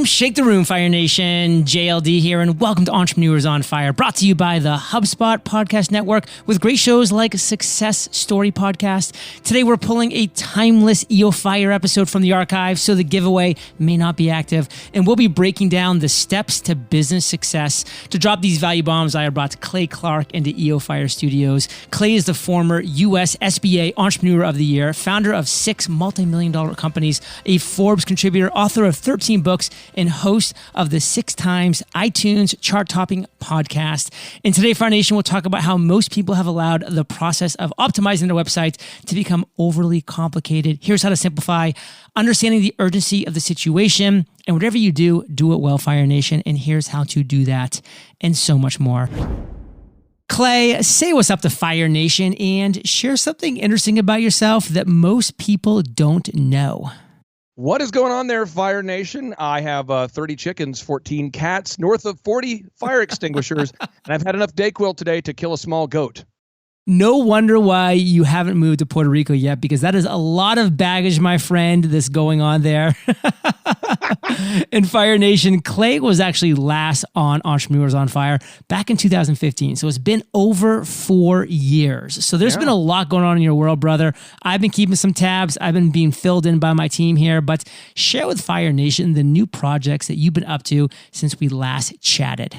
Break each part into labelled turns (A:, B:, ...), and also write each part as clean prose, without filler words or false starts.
A: Boom, shake the room, Fire Nation. JLD here, and welcome to Entrepreneurs on Fire, brought to you by the HubSpot Podcast Network with great shows like Success Story Podcast. Today, we're pulling a timeless EO Fire episode from the archive, so the giveaway may not be active, and we'll be breaking down the steps to business success. To drop these value bombs, I have brought Clay Clark into EO Fire Studios. Clay is the former U.S. SBA Entrepreneur of the Year, founder of 6 multi-million-dollar companies, a Forbes contributor, author of 13 books, and host of the 6 times iTunes chart-topping podcast. In today, Fire Nation, we'll talk about how most people have allowed the process of optimizing their website to become overly complicated. Here's how to simplify, understanding the urgency of the situation, and whatever you do, do it well, Fire Nation. And here's how to do that, and so much more. Clay, say what's up to Fire Nation and share something interesting about yourself that most people don't know.
B: What is going on there, Fire Nation? I have 30 chickens, 14 cats, north of 40 fire extinguishers, and I've had enough Dayquil today to kill a small goat.
A: No wonder why you haven't moved to Puerto Rico yet, because that is a lot of baggage, my friend, that's going on there. In Fire Nation, Clay was actually last on Entrepreneurs on Fire back in 2015. So it's been over 4 years. So there's been a lot going on in your world, brother. I've been keeping some tabs. I've been being filled in by my team here, but share with Fire Nation the new projects that you've been up to since we last chatted.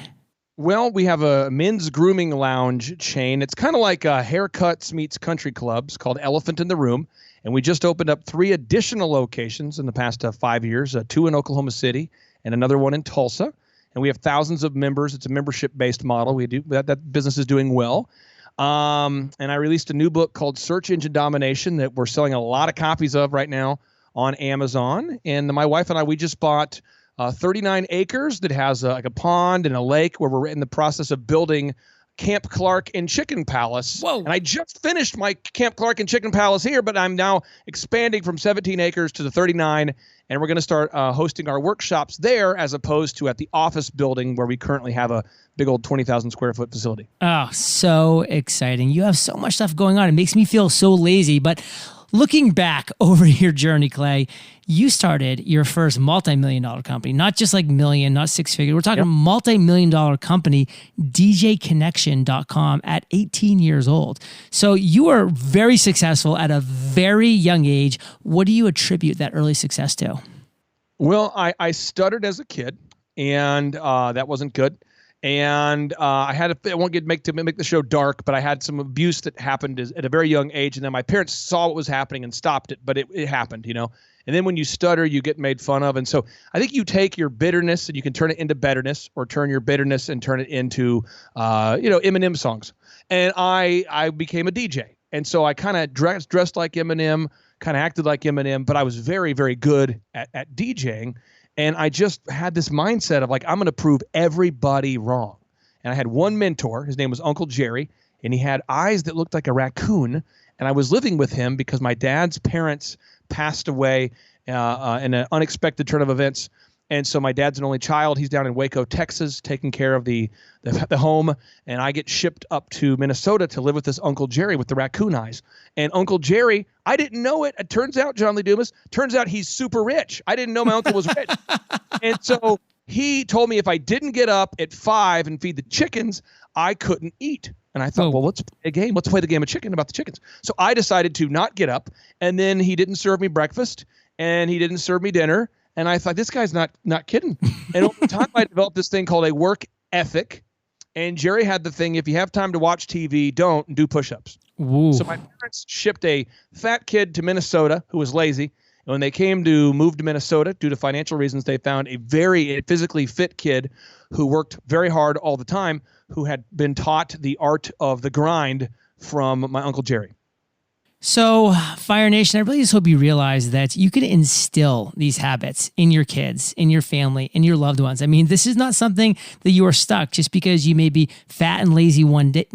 B: Well, we have a men's grooming lounge chain. It's kind of like haircuts meets country clubs called Elephant in the Room. And we just opened up 3 additional locations in the past 5 years, 2 in Oklahoma City and another one in Tulsa. And we have thousands of members. It's a membership-based model. We do that business is doing well. And I released a new book called Search Engine Domination that we're selling a lot of copies of right now on Amazon. And my wife and I, we just bought 39 acres that has like a pond and a lake where we're in the process of building Camp Clark and Chicken Palace.
A: Whoa.
B: And I just finished my Camp Clark and Chicken Palace here, but I'm now expanding from 17 acres to the 39, and we're going to start hosting our workshops there as opposed to at the office building where we currently have a big old 20,000 square foot facility.
A: Oh, so exciting. You have so much stuff going on. It makes me feel so lazy, but looking back over your journey, Clay, you started your first multi-million-dollar company, not just like million, not 6 figures. We're talking multi-million-dollar company, DJconnection.com, at 18 years old. So you were very successful at a very young age. What do you attribute that early success to?
B: Well, I stuttered as a kid, and that wasn't good. And I won't make the show dark, but I had some abuse that happened at a very young age. And then my parents saw what was happening and stopped it, but it happened, you know. And then when you stutter, you get made fun of. And so I think you take your bitterness and you can turn it into betterness, or turn your bitterness and turn it into, Eminem songs. And I became a DJ. And so I kind of dressed like Eminem, kind of acted like Eminem, but I was very, very good at DJing. And I just had this mindset of like, I'm going to prove everybody wrong. And I had one mentor. His name was Uncle Jerry, and he had eyes that looked like a raccoon. And I was living with him because my dad's parents passed away in an unexpected turn of events. And so my dad's an only child. He's down in Waco, Texas, taking care of the home. And I get shipped up to Minnesota to live with this Uncle Jerry with the raccoon eyes. And Uncle Jerry, I didn't know it. It turns out, John Lee Dumas, turns out he's super rich. I didn't know my uncle was rich. And so he told me if I didn't get up at 5 and feed the chickens, I couldn't eat. And I thought, well, let's play a game. Let's play the game of chicken about the chickens. So I decided to not get up. And then he didn't serve me breakfast, and he didn't serve me dinner. And I thought, this guy's not kidding. And over time, I developed this thing called a work ethic. And Jerry had the thing, if you have time to watch TV, don't, and do push-ups.
A: Ooh.
B: So my parents shipped a fat kid to Minnesota who was lazy. And when they came to move to Minnesota, due to financial reasons, they found a very physically fit kid who worked very hard all the time, who had been taught the art of the grind from my Uncle Jerry.
A: So, Fire Nation, I really just hope you realize that you can instill these habits in your kids, in your family, in your loved ones. I mean, this is not something that you are stuck just because you may be fat and lazy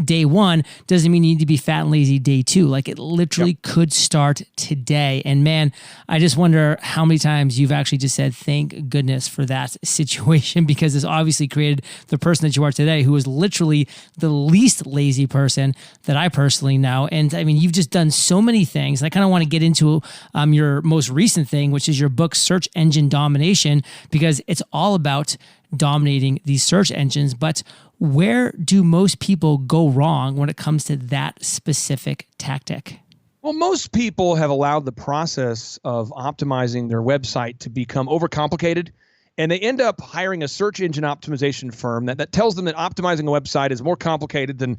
A: day one doesn't mean you need to be fat and lazy day 2. Like, it literally could start today. And man, I just wonder how many times you've actually just said, thank goodness for that situation, because it's obviously created the person that you are today, who is literally the least lazy person that I personally know. And I mean, you've just done so so many things. I kind of want to get into your most recent thing, which is your book, Search Engine Domination, because it's all about dominating these search engines. But where do most people go wrong when it comes to that specific tactic?
B: Well, most people have allowed the process of optimizing their website to become overcomplicated, and they end up hiring a search engine optimization firm that tells them that optimizing a website is more complicated than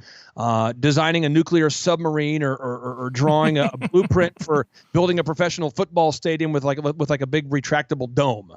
B: designing a nuclear submarine or drawing a blueprint for building a professional football stadium with like a big retractable dome.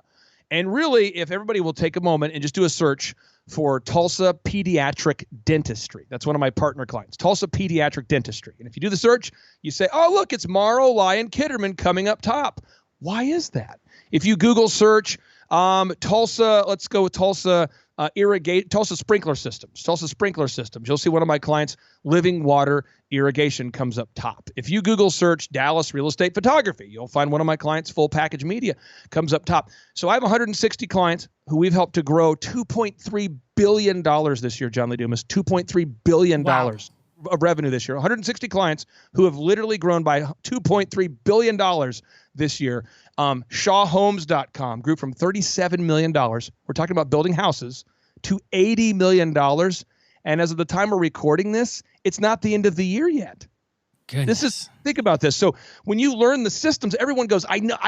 B: And really, if everybody will take a moment and just do a search for Tulsa Pediatric Dentistry. That's one of my partner clients, Tulsa Pediatric Dentistry. And if you do the search, you say, oh, look, it's Morrow, Lyon, Kitterman coming up top. Why is that? If you Google search Tulsa, let's go with Tulsa Tulsa Sprinkler Systems. You'll see one of my clients, Living Water Irrigation, comes up top. If you Google search Dallas Real Estate Photography, you'll find one of my clients, Full Package Media, comes up top. So I have 160 clients who we've helped to grow $2.3 billion this year, John Lee Dumas, $2.3 billion. Wow. Of revenue this year. 160 clients who have literally grown by $2.3 billion this year. ShawHomes.com grew from $37 million. We're talking about building houses to $80 million. And as of the time we're recording this, it's not the end of the year yet.
A: Goodness.
B: Think about this. So when you learn the systems, everyone goes, I know,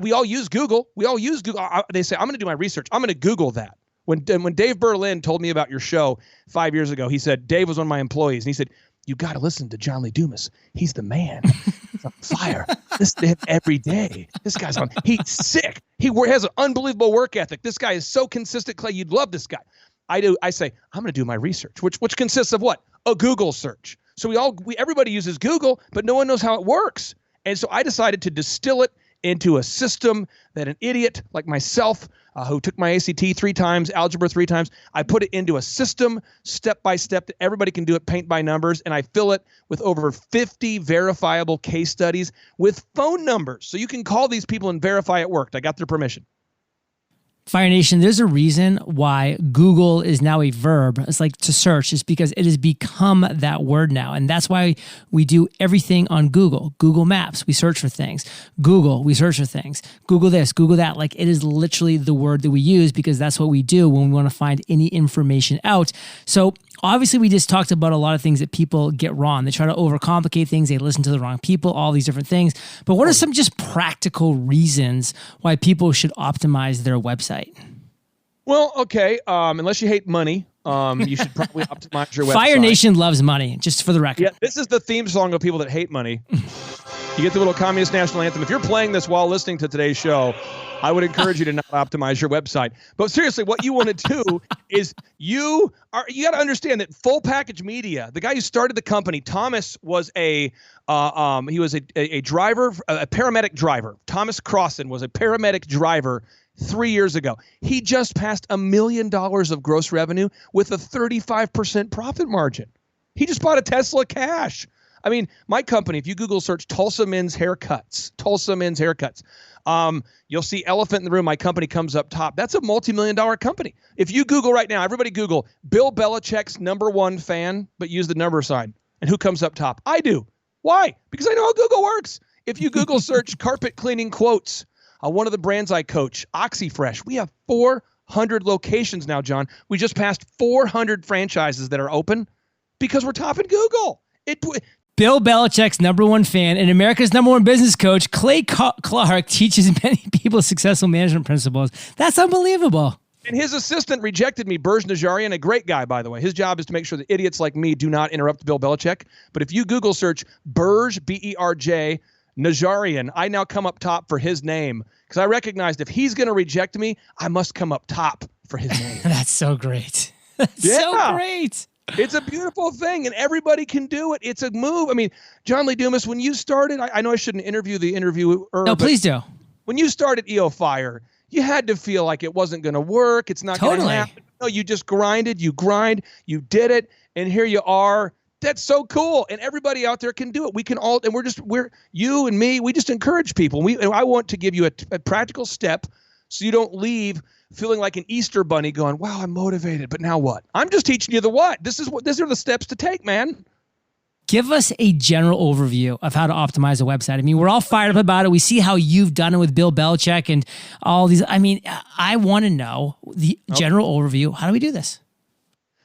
B: we all use Google. They say, I'm going to do my research. I'm going to Google that. When Dave Berlin told me about your show 5 years ago, he said, Dave was one of my employees, and he said, you got to listen to John Lee Dumas. He's the man. He's on fire. This to him every day. This guy's on. He's sick. He has an unbelievable work ethic. This guy is so consistent, Clay. You'd love this guy. I say, I'm going to do my research, which consists of what? A Google search. So everybody uses Google, but no one knows how it works. And so I decided to distill it into a system that an idiot like myself, who took my ACT 3 times, algebra 3 times, I put it into a system step by step that everybody can do it, paint by numbers, and I fill it with over 50 verifiable case studies with phone numbers. So you can call these people and verify it worked. I got their permission.
A: Fire Nation, there's a reason why Google is now a verb. It's like to search. It's because it has become that word now. And that's why we do everything on Google. Google Maps, we search for things. Google, we search for things. Google this, Google that. Like, it is literally the word that we use because that's what we do when we want to find any information out. So obviously, we just talked about a lot of things that people get wrong. They try to overcomplicate things. They listen to the wrong people, all these different things. But what are some just practical reasons why people should optimize their website?
B: Well, okay. Unless you hate money, you should probably optimize your website.
A: Fire Nation loves money, just for the record.
B: Yeah, this is the theme song of people that hate money. You get the little communist national anthem. If you're playing this while listening to today's show, I would encourage you to not optimize your website. But seriously, what you want to do is you got to understand that Full Package Media, the guy who started the company, Thomas, was a driver, a paramedic driver. Thomas Crossan was a paramedic driver 3 years ago. He just passed $1 million of gross revenue with a 35% profit margin. He just bought a Tesla cash. I mean, my company, if you Google search Tulsa Men's Haircuts, you'll see Elephant in the Room. My company comes up top. That's a multi-million-dollar company. If you Google right now, everybody Google Bill Belichick's #1 fan, but use the number sign. And who comes up top? I do. Why? Because I know how Google works. If you Google search carpet cleaning quotes, one of the brands I coach, OxyFresh, we have 400 locations now, John. We just passed 400 franchises that are open because we're top in Google.
A: Bill Belichick's #1 fan and America's #1 business coach, Clay Clark, teaches many people successful management principles. That's unbelievable.
B: And his assistant rejected me, Burj Najarian, a great guy, by the way. His job is to make sure that idiots like me do not interrupt Bill Belichick. But if you Google search Burj, B-E-R-J, Najarian, I now come up top for his name because I recognized if he's going to reject me, I must come up top for his name.
A: That's so great. That's so great.
B: It's a beautiful thing, and everybody can do it. It's a move. I mean, John Lee Dumas, when you started, I know I shouldn't interview the interviewer.
A: No, please do.
B: When you started EO Fire, you had to feel like it wasn't going to work. It's not going to happen. No, you just grinded. You you did it, and here you are. That's so cool. And everybody out there can do it. We can all, and we're you and me, we just encourage people. And I want to give you a practical step so you don't leave feeling like an Easter bunny going, wow, I'm motivated, but now what? I'm just teaching you the what. These are the steps to take, man.
A: Give us a general overview of how to optimize a website. I mean, we're all fired up about it. We see how you've done it with Bill Belichick and all these. I mean, I want to know the general overview. How do we do this?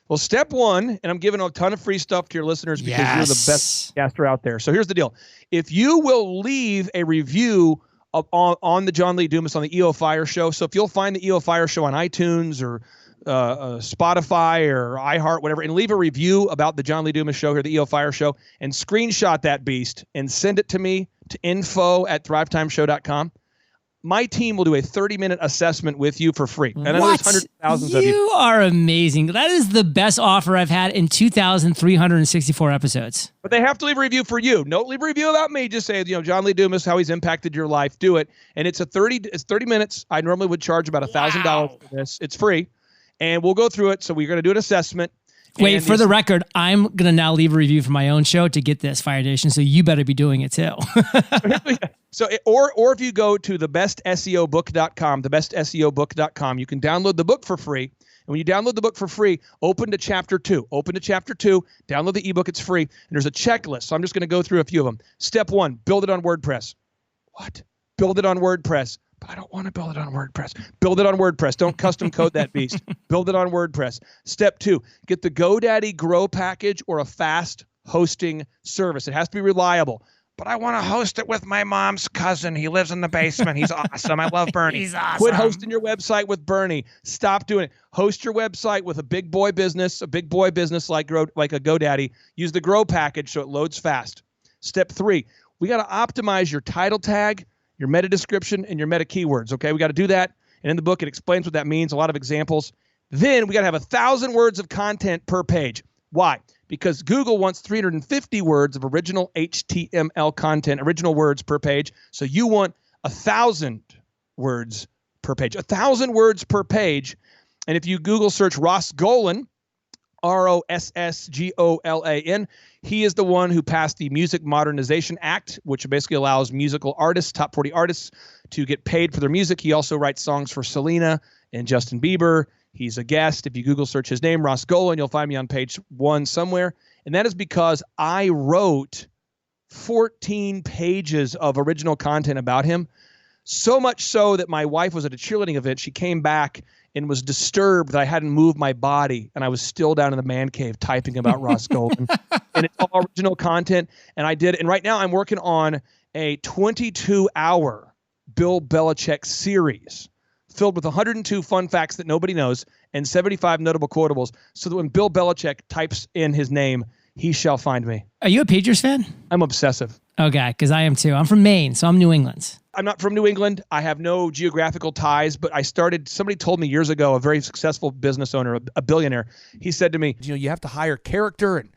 B: Well, step one, and I'm giving a ton of free stuff to your listeners because you're the best caster out there. So here's the deal. If you will leave a review on the John Lee Dumas on the EO Fire Show, so if you'll find the EO Fire Show on iTunes or Spotify or iHeart, whatever, and leave a review about the John Lee Dumas Show here, the EO Fire Show, and screenshot that beast and send it to me to info@thrivetimeshow.com. My team will do a 30-minute assessment with you for free. And I know there's hundreds of thousands of you.
A: You are amazing. That is the best offer I've had in 2,364 episodes.
B: But they have to leave a review for you. Don't leave a review about me. Just say, John Lee Dumas, how he's impacted your life. Do it. And it's 30 minutes. I normally would charge about $1,000 for this. It's free. And we'll go through it. So we're going to do an assessment.
A: Wait, for the record, I'm going to now leave a review for my own show to get this, Fire Nation, so you better be doing it too.
B: Or if you go to thebestseobook.com, thebestseobook.com, you can download the book for free. And when you download the book for free, open to chapter 2. Open to chapter 2, download the ebook, it's free. And there's a checklist, so I'm just going to go through a few of them. Step 1, build it on WordPress. What? Build it on WordPress. But I don't want to build it on WordPress. Build it on WordPress. Don't custom code that beast. Build it on WordPress. Step 2, get the GoDaddy Grow package or a fast hosting service. It has to be reliable. But I want to host it with my mom's cousin. He lives in the basement. He's awesome. I love Bernie.
A: He's awesome.
B: Quit hosting your website with Bernie. Stop doing it. Host your website with a big boy business like a GoDaddy. Use the Grow package so it loads fast. Step 3, we got to optimize your title tag, your meta description, and your meta keywords. Okay, we got to do that. And in the book, it explains what that means, a lot of examples. Then we got to have 1,000 words of content per page. Why? Because Google wants 350 words of original HTML content, original words per page. So you want 1,000 words per page. 1,000 words per page. And if you Google search Ross Golan, Rossgolan, he is the one who passed the Music Modernization Act, which basically allows musical artists, top 40 artists, to get paid for their music. He also writes songs for Selena and Justin Bieber. He's a guest. If you Google search his name, Ross Golan, you'll find me on page 1 somewhere. And that is because I wrote 14 pages of original content about him. So much so that my wife was at a cheerleading event. She came back and was disturbed that I hadn't moved my body, and I was still down in the man cave typing about Ross Golan. And it's all original content, and I did. And right now I'm working on a 22-hour Bill Belichick series filled with 102 fun facts that nobody knows and 75 notable quotables, so that when Bill Belichick types in his name, he shall find me.
A: Are you a Patriots fan?
B: I'm obsessive.
A: Okay, because I am too. I'm from Maine, so I'm New England.
B: I'm not from New England. I have no geographical ties, but somebody told me years ago, a very successful business owner, a billionaire, he said to me, you have to hire character and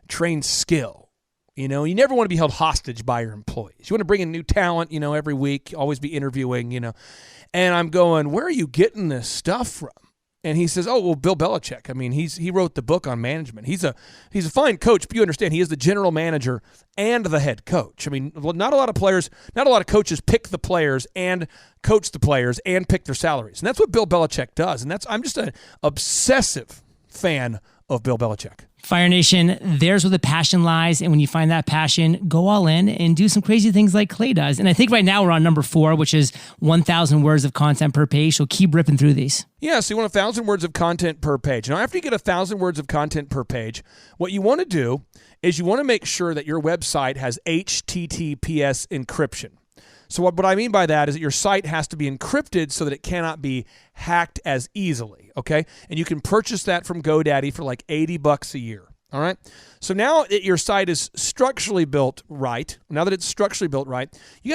B: train skill. You never want to be held hostage by your employees. You want to bring in new talent, every week, always be interviewing, And I'm going, where are you getting this stuff from? And he says, oh, well, Bill Belichick. I mean, he wrote the book on management. He's a fine coach, but you understand he is the general manager and the head coach. I mean, not a lot of coaches pick the players and coach the players and pick their salaries. And that's what Bill Belichick does. And I'm just an obsessive fan of Bill Belichick.
A: Fire Nation, there's where the passion lies. And when you find that passion, go all in and do some crazy things like Clay does. And I think right now we're on number 4, which is 1,000 words of content per page. So keep ripping through these.
B: Yeah, so you want 1,000 words of content per page. Now, after you get 1,000 words of content per page, what you want to do is you want to make sure that your website has HTTPS encryption. So what I mean by that is that your site has to be encrypted so that it cannot be hacked as easily, okay? And you can purchase that from GoDaddy for like $80 a year, all right? So now that your site is structurally built right, you got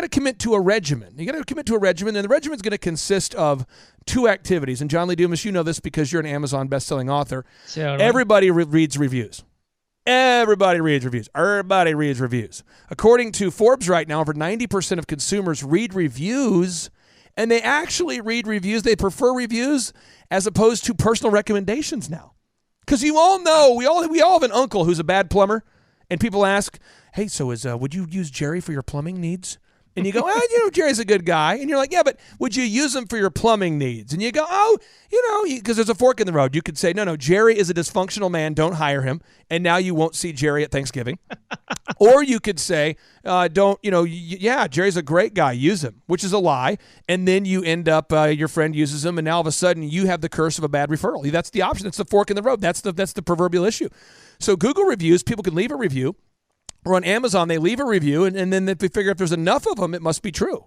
B: to commit to a regimen. You got to commit to a regimen, and the regimen is going to consist of 2 activities. And John Lee Dumas, you know this because you're an Amazon best-selling author. Everybody reads reviews. Everybody reads reviews. According to Forbes right now, over 90% of consumers read reviews, and they actually read reviews. They prefer reviews as opposed to personal recommendations now. Because you all know, we all have an uncle who's a bad plumber, and people ask, hey, so would you use Jerry for your plumbing needs? And you go, Jerry's a good guy. And you're like, yeah, but would you use him for your plumbing needs? And you go, because there's a fork in the road. You could say, no, Jerry is a dysfunctional man. Don't hire him. And now you won't see Jerry at Thanksgiving. Or you could say, Jerry's a great guy. Use him, which is a lie. And then you end up, your friend uses him, and now all of a sudden you have the curse of a bad referral. That's the option. That's the fork in the road. That's the proverbial issue. So Google reviews, people can leave a review. Or on Amazon, they leave a review, and then if we figure if there's enough of them, it must be true.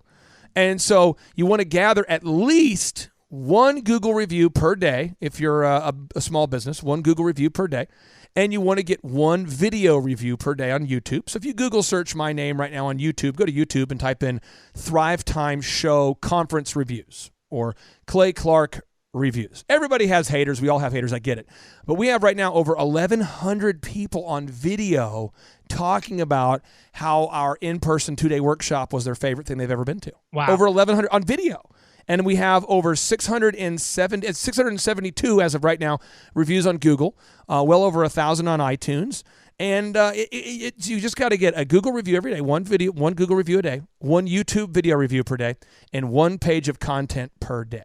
B: And so you want to gather at least one Google review per day if you're a small business, one Google review per day. And you want to get one video review per day on YouTube. So if you Google search my name right now on YouTube, go to YouTube and type in Thrive Time Show Conference Reviews or Clay Clark Reviews. Everybody has haters. We all have haters. I get it. But we have right now over 1,100 people on video talking about how our in-person 2-day workshop was their favorite thing they've ever been to.
A: Wow.
B: Over 1,100 on video. And we have over 672 as of right now reviews on Google, well over 1,000 on iTunes. And you just got to get a Google review every day, one Google review a day, one YouTube video review per day, and one page of content per day.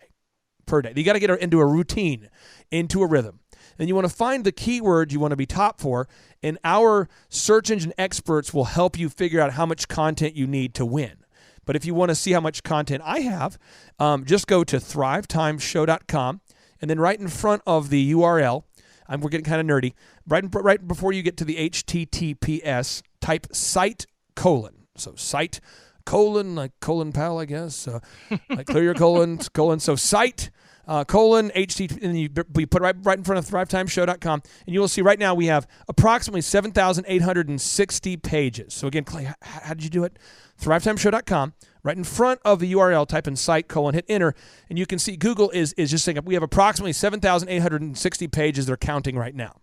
B: You got to get into a routine, into a rhythm. And you want to find the keywords you want to be top for, and our search engine experts will help you figure out how much content you need to win. But if you want to see how much content I have, just go to thrivetimeshow.com, and then right in front of the URL, we're getting kind of nerdy, right before you get to the HTTPS, type site : so site : like Colin Powell, I guess, like clear your colon, so site : HTTP, and you put it right in front of thrivetimeshow.com, and you will see right now we have approximately 7,860 pages. So again, Clay, how did you do it? thrivetimeshow.com, right in front of the URL, type in site : hit enter, and you can see Google is just saying we have approximately 7,860 pages they're counting right now.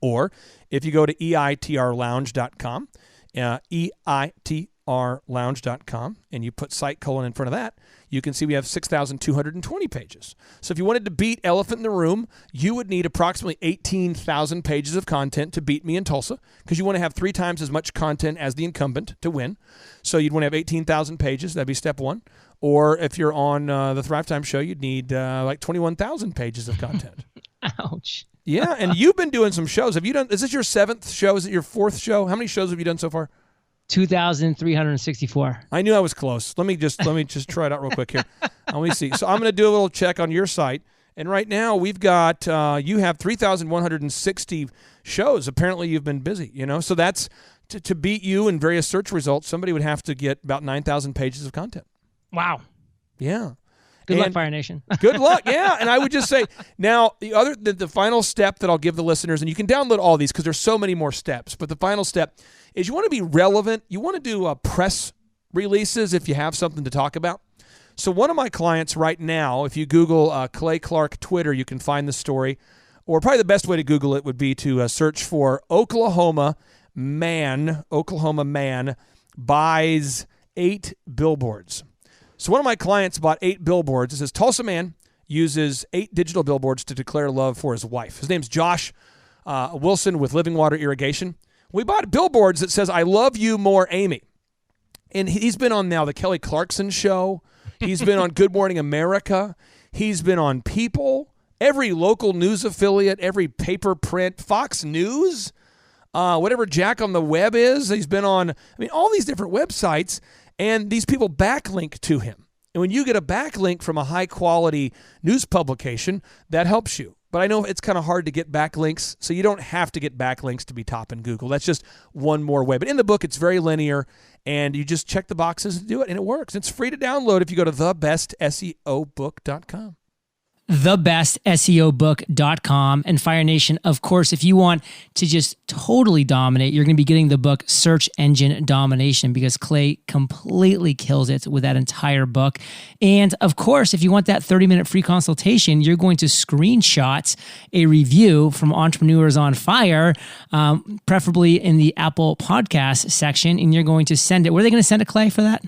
B: Or if you go to eitrlounge.com, eitrlounge.com, and you put site : in front of that, you can see we have 6,220 pages. So if you wanted to beat Elephant in the Room, you would need approximately 18,000 pages of content to beat me in Tulsa, because you want to have 3 times as much content as the incumbent to win. So you'd want to have 18,000 pages. That'd be step 1. Or if you're on the Thrive Time Show, you'd need like 21,000 pages of content.
A: Ouch.
B: Yeah, and you've been doing some shows. Have you done? Is this your 7th show? Is it your 4th show? How many shows have you done so far?
A: 2,364.
B: I knew I was close. Let me just try it out real quick here. Let me see. So I'm going to do a little check on your site, and right now we've got you have 3,160 shows. Apparently you've been busy. So that's to beat you in various search results. Somebody would have to get about 9,000 pages of content.
A: Wow.
B: Yeah.
A: Good luck, Fire Nation.
B: Good luck, yeah. And I would just say, now, the final step that I'll give the listeners, and you can download all these because there's so many more steps, but the final step is you want to be relevant. You want to do press releases if you have something to talk about. So one of my clients right now, if you Google Clay Clark Twitter, you can find the story. Or probably the best way to Google it would be to search for Oklahoma man buys 8 billboards. So one of my clients bought 8 billboards. It says Tulsa man uses 8 digital billboards to declare love for his wife. His name's Josh Wilson with Living Water Irrigation. We bought billboards that says, I love you more, Amy. And he's been on now the Kelly Clarkson Show. He's been on Good Morning America. He's been on People, every local news affiliate, every paper print, Fox News, whatever Jack on the Web is. He's been on, all these different websites. And these people backlink to him. And when you get a backlink from a high-quality news publication, that helps you. But I know it's kind of hard to get backlinks, so you don't have to get backlinks to be top in Google. That's just one more way. But in the book, it's very linear, and you just check the boxes and do it, and it works. It's free to download if you go to thebestseobook.com.
A: thebestseobook.com. And Fire Nation, of course, if you want to just totally dominate, you're going to be getting the book Search Engine Domination, because Clay completely kills it with that entire book. And of course, if you want that 30-minute free consultation, you're going to screenshot a review from Entrepreneurs on Fire, preferably in the Apple Podcast section, and you're going to send it. Where are they going to send it, Clay, for that?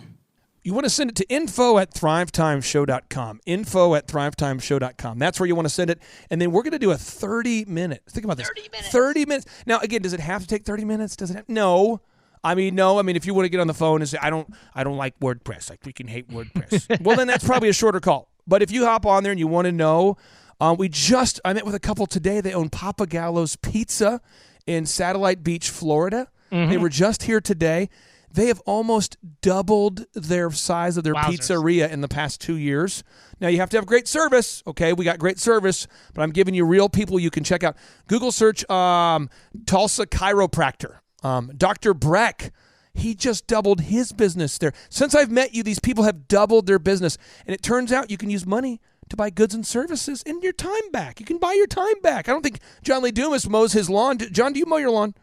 B: You want to send it to info@thrivetimeshow.com. Info@thrivetimeshow.com. That's where you want to send it. And then we're going to do a 30-minute. Think about this. 30 minutes. 30 minutes. Now, again, does it have to take 30 minutes? Does it have? No.
C: I mean, no. I mean, if you want to get on the phone and say, I don't like WordPress. I freaking hate WordPress. Well, then that's probably a shorter call. But if you hop on there and you want to know, I met with a couple today. They own Papa Gallo's Pizza in Satellite Beach, Florida. Mm-hmm. They were just here today. They have almost doubled their size of their pizzeria in the past 2 years. Now, you have to have great service. Okay, we got great service, but I'm giving you real people you can check out. Google search Tulsa Chiropractor. Dr. Breck, he just doubled his business there. Since I've met you, these people have doubled their business. And it turns out you can use money to buy goods and services and your time back. You can buy your time back. I don't think John Lee Dumas mows his lawn. John, do you mow your lawn?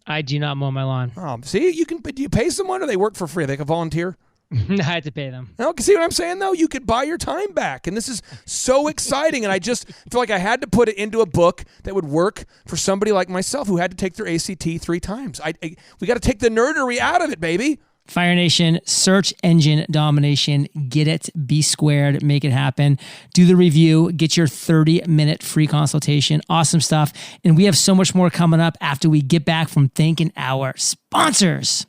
A: I do not mow my lawn.
C: See, do you pay someone or they work for free? They can volunteer?
A: I had to pay them.
C: No, see what I'm saying, though? You could buy your time back. And this is so exciting. And I just feel like I had to put it into a book that would work for somebody like myself who had to take their ACT 3 times. We got to take the nerdery out of it, baby.
A: Fire Nation, search engine domination. Get it, be squared, make it happen. Do the review, get your 30-minute free consultation. Awesome stuff. And we have so much more coming up after we get back from thanking our sponsors.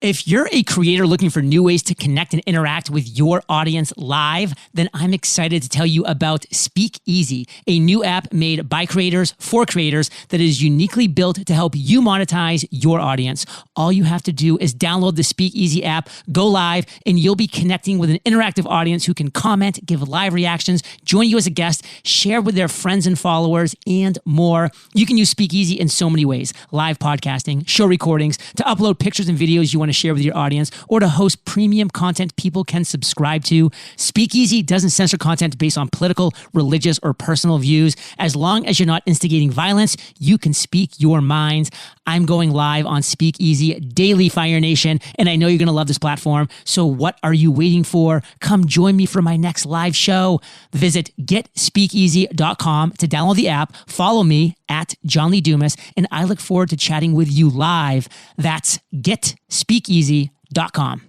A: If you're a creator looking for new ways to connect and interact with your audience live, then I'm excited to tell you about Speak Easy, a new app made by creators for creators that is uniquely built to help you monetize your audience. All you have to do is download the Speak Easy app, go live, and you'll be connecting with an interactive audience who can comment, give live reactions, join you as a guest, share with their friends and followers, and more. You can use Speak Easy in so many ways: live podcasting, show recordings, to upload pictures and videos you want to share with your audience, or to host premium content people can subscribe to. Speakeasy doesn't censor content based on political, religious, or personal views. As long as you're not instigating violence, you can speak your minds. I'm going live on Speakeasy daily, Fire Nation, and I know you're going to love this platform. So what are you waiting for? Come join me for my next live show. Visit getspeakeasy.com to download the app. Follow me at John Lee Dumas, and I look forward to chatting with you live. That's getspeakeasy.com.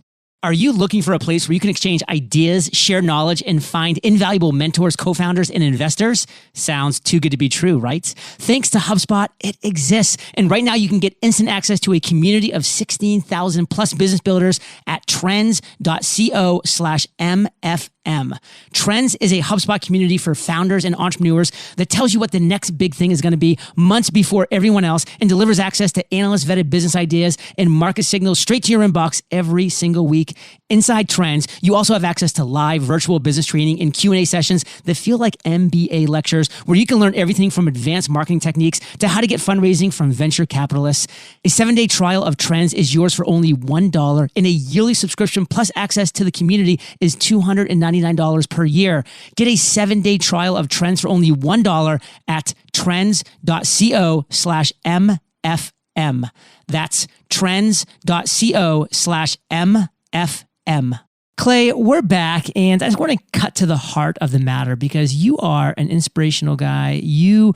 A: Are you looking for a place where you can exchange ideas, share knowledge, and find invaluable mentors, co-founders, and investors? Sounds too good to be true, right? Thanks to HubSpot, it exists. And right now you can get instant access to a community of 16,000 plus business builders at trends.co/MFM. Trends is a HubSpot community for founders and entrepreneurs that tells you what the next big thing is going to be months before everyone else, and delivers access to analyst-vetted business ideas and market signals straight to your inbox every single week. Inside Trends, you also have access to live virtual business training and Q&A sessions that feel like MBA lectures, where you can learn everything from advanced marketing techniques to how to get fundraising from venture capitalists. A 7-day trial of Trends is yours for only $1, and a yearly subscription plus access to the community is $299 per year. Get a 7-day trial of Trends for only $1 at trends.co/MFM. That's trends.co/MFM. Clay, we're back, and I just want to cut to the heart of the matter because you are an inspirational guy. You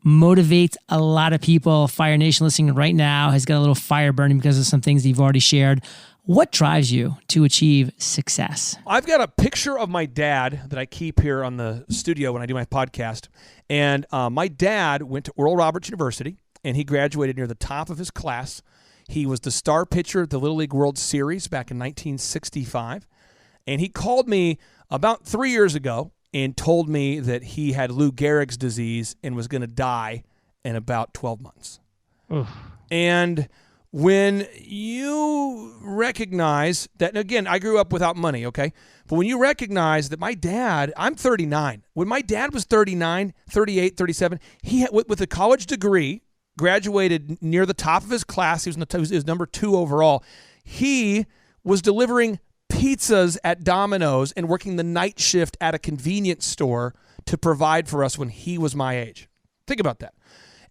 A: motivate a lot of people. Fire Nation listening right now has got a little fire burning because of some things that you've already shared. What drives you to achieve success?
C: I've got a picture of my dad that I keep here on the studio when I do my podcast. And my dad went to Oral Roberts University, and he graduated near the top of his class. He was the star pitcher at the Little League World Series back in 1965. And he called me about 3 years ago and told me that he had Lou Gehrig's disease and was going to die in about 12 months. Oof. And when you recognize that, again, I grew up without money, okay? But when you recognize that my dad, I'm 39. When my dad was 39, 38, 37, he had, with a college degree, graduated near the top of his class. He was number 2 overall. He was delivering pizzas at Domino's and working the night shift at a convenience store to provide for us when he was my age. Think about that.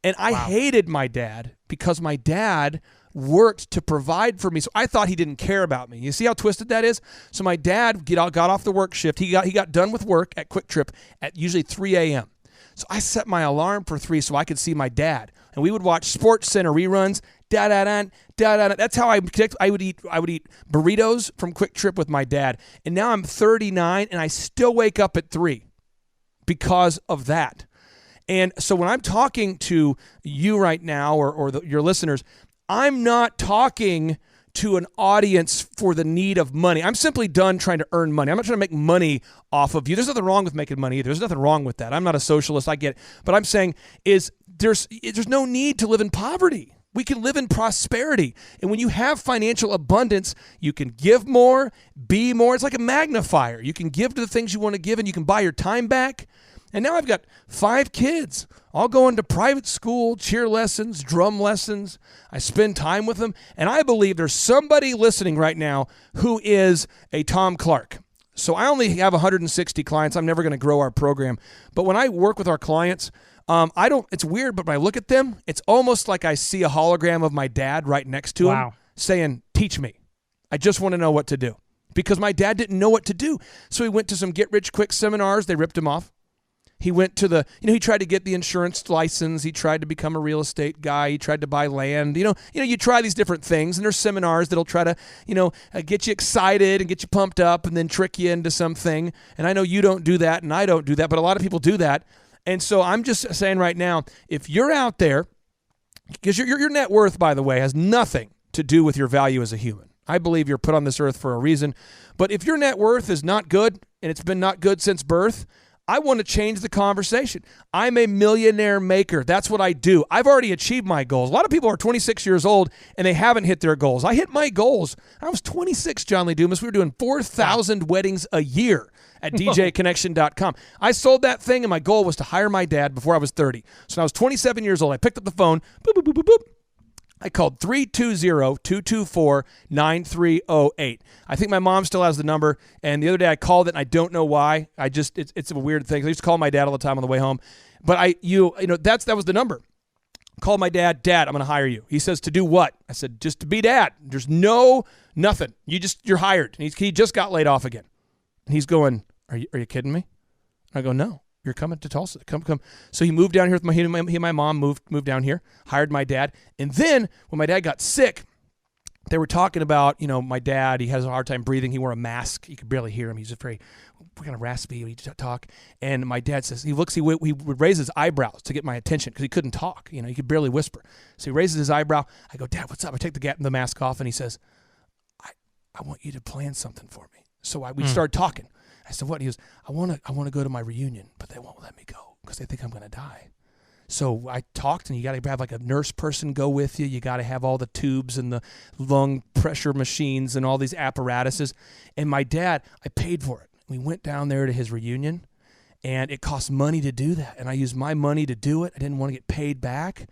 C: And I hated my dad because my dad worked to provide for me. So I thought he didn't care about me. You see how twisted that is? So my dad got off the work shift. He got done with work at Quick Trip at usually 3 a.m. So I set my alarm for 3 so I could see my dad. And we would watch Sports Center reruns. That's how I connect. I would eat burritos from Quick Trip with my dad. And now I'm 39 and I still wake up at 3 because of that. And so when I'm talking to you right now or your listeners, I'm not talking to an audience for the need of money. I'm simply done trying to earn money. I'm not trying to make money off of you. There's nothing wrong with making money either. There's nothing wrong with that. I'm not a socialist. I get it. But I'm saying is there's no need to live in poverty. We can live in prosperity. And when you have financial abundance, you can give more, be more. It's like a magnifier. You can give to the things you want to give, and you can buy your time back. And now I've got 5 kids, all going to private school, cheer lessons, drum lessons. I spend time with them. And I believe there's somebody listening right now who is a Tom Clark. So I only have 160 clients. I'm never going to grow our program. But when I work with our clients, it's weird, but when I look at them, it's almost like I see a hologram of my dad right next to him saying, teach me. I just want to know what to do. Because my dad didn't know what to do. So he went to some get-rich-quick seminars. They ripped him off. He went to he tried to get the insurance license. He tried to become a real estate guy. He tried to buy land. You try these different things, and there's seminars that'll try to, get you excited and get you pumped up and then trick you into something. And I know you don't do that, and I don't do that, but a lot of people do that. And so I'm just saying right now, if you're out there, because your net worth, by the way, has nothing to do with your value as a human. I believe you're put on this earth for a reason. But if your net worth is not good, and it's been not good since birth, I want to change the conversation. I'm a millionaire maker. That's what I do. I've already achieved my goals. A lot of people are 26 years old and they haven't hit their goals. I hit my goals. I was 26, John Lee Dumas. We were doing 4,000 weddings a year at djconnection.com. I sold that thing, and my goal was to hire my dad before I was 30. So when I was 27 years old, I picked up the phone, boop, boop, boop, boop, boop. I called 320-224-9308. I think my mom still has the number, and the other day I called it, and I don't know why. It's a weird thing. I used to call my dad all the time on the way home. But that was the number. Called my dad. Dad, I'm going to hire you. He says, to do what? I said, just to be dad. There's nothing. You're hired. And he just got laid off again. And he's going, are you kidding me? And I go, no. You're coming to Tulsa. Come. So he moved down here with he and my mom moved down here, hired my dad. And then when my dad got sick, they were talking about, my dad, he has a hard time breathing. He wore a mask. You could barely hear him. He's just very kind of raspy when he talk. And my dad says, he would raise his eyebrows to get my attention because he couldn't talk. He could barely whisper. So he raises his eyebrow. I go, Dad, what's up? I take the mask off, and he says, I want you to plan something for me. So we started talking. I said, what? He goes, I want to go to my reunion, but they won't let me go because they think I'm going to die. So I talked, and you got to have like a nurse person go with you. You got to have all the tubes and the lung pressure machines and all these apparatuses. And my dad, I paid for it. We went down there to his reunion, and it cost money to do that. And I used my money to do it. I didn't want to get paid back.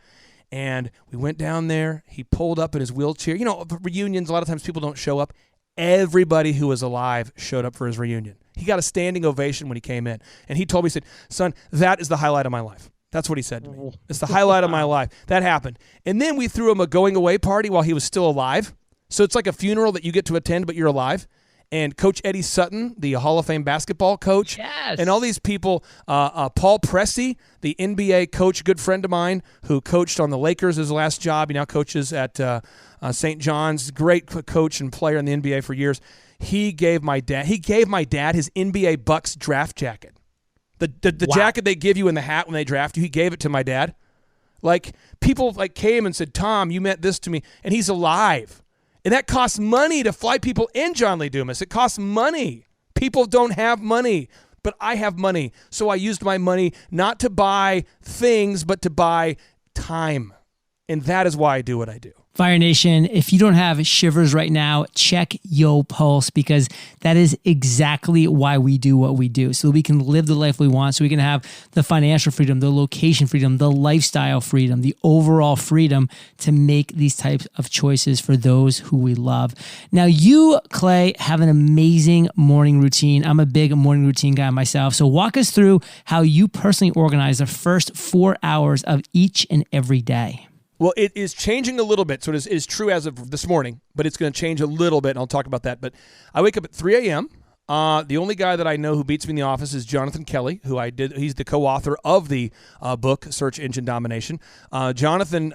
C: And we went down there. He pulled up in his wheelchair. Reunions, a lot of times people don't show up. Everybody who was alive showed up for his reunion. He got a standing ovation when he came in. And he told me, he said, son, that is the highlight of my life. That's what he said to me. It's the highlight of my life. That happened. And then we threw him a going away party while he was still alive. So it's like a funeral that you get to attend, but you're alive. And Coach Eddie Sutton, the Hall of Fame basketball coach, and all these people, Paul Pressey, the NBA coach, good friend of mine, who coached on the Lakers his last job. He now coaches at St. John's, great coach and player in the NBA for years. He gave my dad his NBA Bucks draft jacket. The jacket they give you in the hat when they draft you, he gave it to my dad. Like, people came and said, Tom, you meant this to me, and he's alive. And that costs money to fly people in, John Lee Dumas. It costs money. People don't have money, but I have money. So I used my money not to buy things, but to buy time. And that is why I do what I do.
A: Fire Nation, if you don't have shivers right now, check Yo Pulse, because that is exactly why we do what we do. So that we can live the life we want, so we can have the financial freedom, the location freedom, the lifestyle freedom, the overall freedom to make these types of choices for those who we love. Now, you, Clay, have an amazing morning routine. I'm a big morning routine guy myself. So walk us through how you personally organize the first 4 hours of each and every day.
C: Well, it is changing a little bit. So it is true as of this morning, but it's going to change a little bit, and I'll talk about that. But I wake up at 3 a.m. The only guy that I know who beats me in the office is Jonathan Kelly, he's the co-author of the book, Search Engine Domination. Jonathan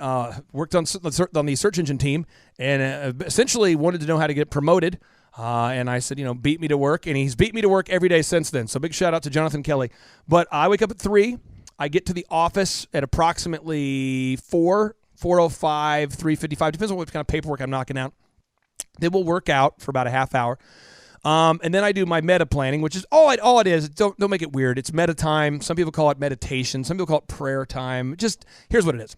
C: worked on the search engine team and essentially wanted to know how to get promoted. And I said, beat me to work. And he's beat me to work every day since then. So big shout out to Jonathan Kelly. But I wake up at 3. I get to the office at approximately 4:05, 3:55, depends on what kind of paperwork I'm knocking out. Then we'll work out for about a half hour. And then I do my meta planning, which is all it is. Don't make it weird. It's meta time. Some people call it meditation. Some people call it prayer time. Just here's what it is.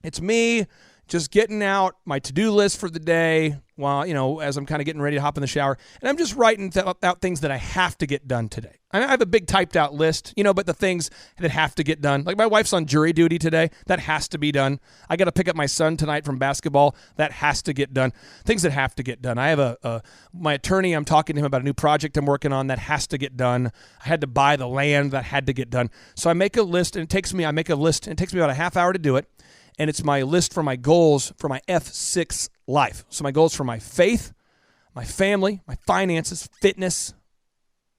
C: It's me just getting out my to-do list for the day while, as I'm kind of getting ready to hop in the shower. And I'm just writing out things that I have to get done today. I have a big typed out list, but the things that have to get done, like my wife's on jury duty today, that has to be done. I got to pick up my son tonight from basketball. That has to get done. Things that have to get done. I have my attorney, I'm talking to him about a new project I'm working on that has to get done. I had to buy the land that had to get done. So I make a list and it takes me about a half hour to do it. And it's my list for my goals for my F6 life. So my goals for my faith, my family, my finances, fitness,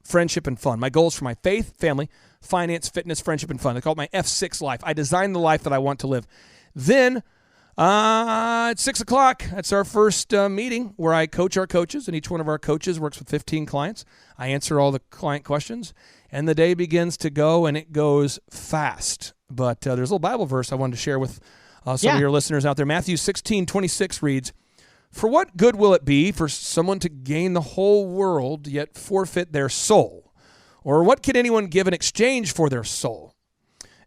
C: friendship, and fun. My goals for my faith, family, finance, fitness, friendship, and fun. They call it my F6 life. I design the life that I want to live. Then at 6 o'clock, that's our first meeting where I coach our coaches, and each one of our coaches works with 15 clients. I answer all the client questions, and the day begins to go, and it goes fast. But there's a little Bible verse I wanted to share with some of your listeners out there. Matthew 16:26 reads, "For what good will it be for someone to gain the whole world yet forfeit their soul? Or what can anyone give in exchange for their soul?"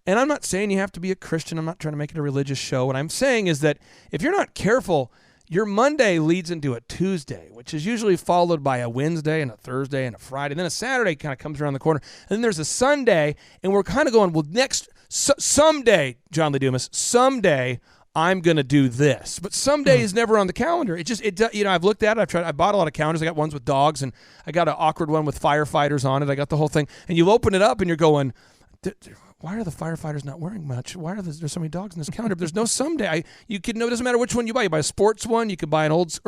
C: And I'm not saying you have to be a Christian. I'm not trying to make it a religious show. What I'm saying is that if you're not careful, your Monday leads into a Tuesday, which is usually followed by a Wednesday and a Thursday and a Friday. And then a Saturday kind of comes around the corner. And then there's a Sunday, and we're kind of going, well, someday, John Lee Dumas, someday I'm going to do this. But someday is never on the calendar. I've looked at it. I bought a lot of calendars. I got ones with dogs, and I got an awkward one with firefighters on it. I got the whole thing. And you open it up, and you're going, why are the firefighters not wearing much? Why are there so many dogs in this calendar? There's no someday. It doesn't matter which one you buy. You buy a sports one. You can buy an old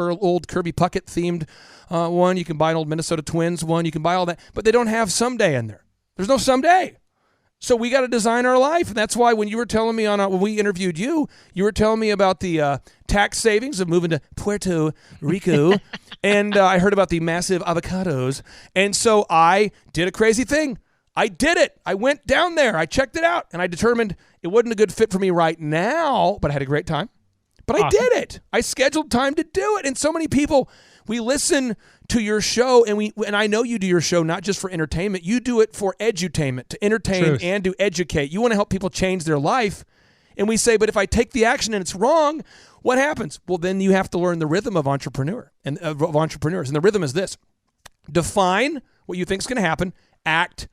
C: Kirby Puckett themed one. You can buy an old Minnesota Twins one. You can buy all that. But they don't have someday in there. There's no someday. So we got to design our life. And that's why when you were telling me when we interviewed you, you were telling me about the tax savings of moving to Puerto Rico. And I heard about the massive avocados. And so I did a crazy thing. I did it. I went down there. I checked it out. And I determined it wasn't a good fit for me right now, but I had a great time. But I did it. I scheduled time to do it. And so many people, we listen to your show, and I know you do your show not just for entertainment. You do it for edutainment, to entertain and to educate. You want to help people change their life. And we say, but if I take the action and it's wrong, what happens? Well, then you have to learn the rhythm of entrepreneurs. And the rhythm is this: define what you think is going to happen, act,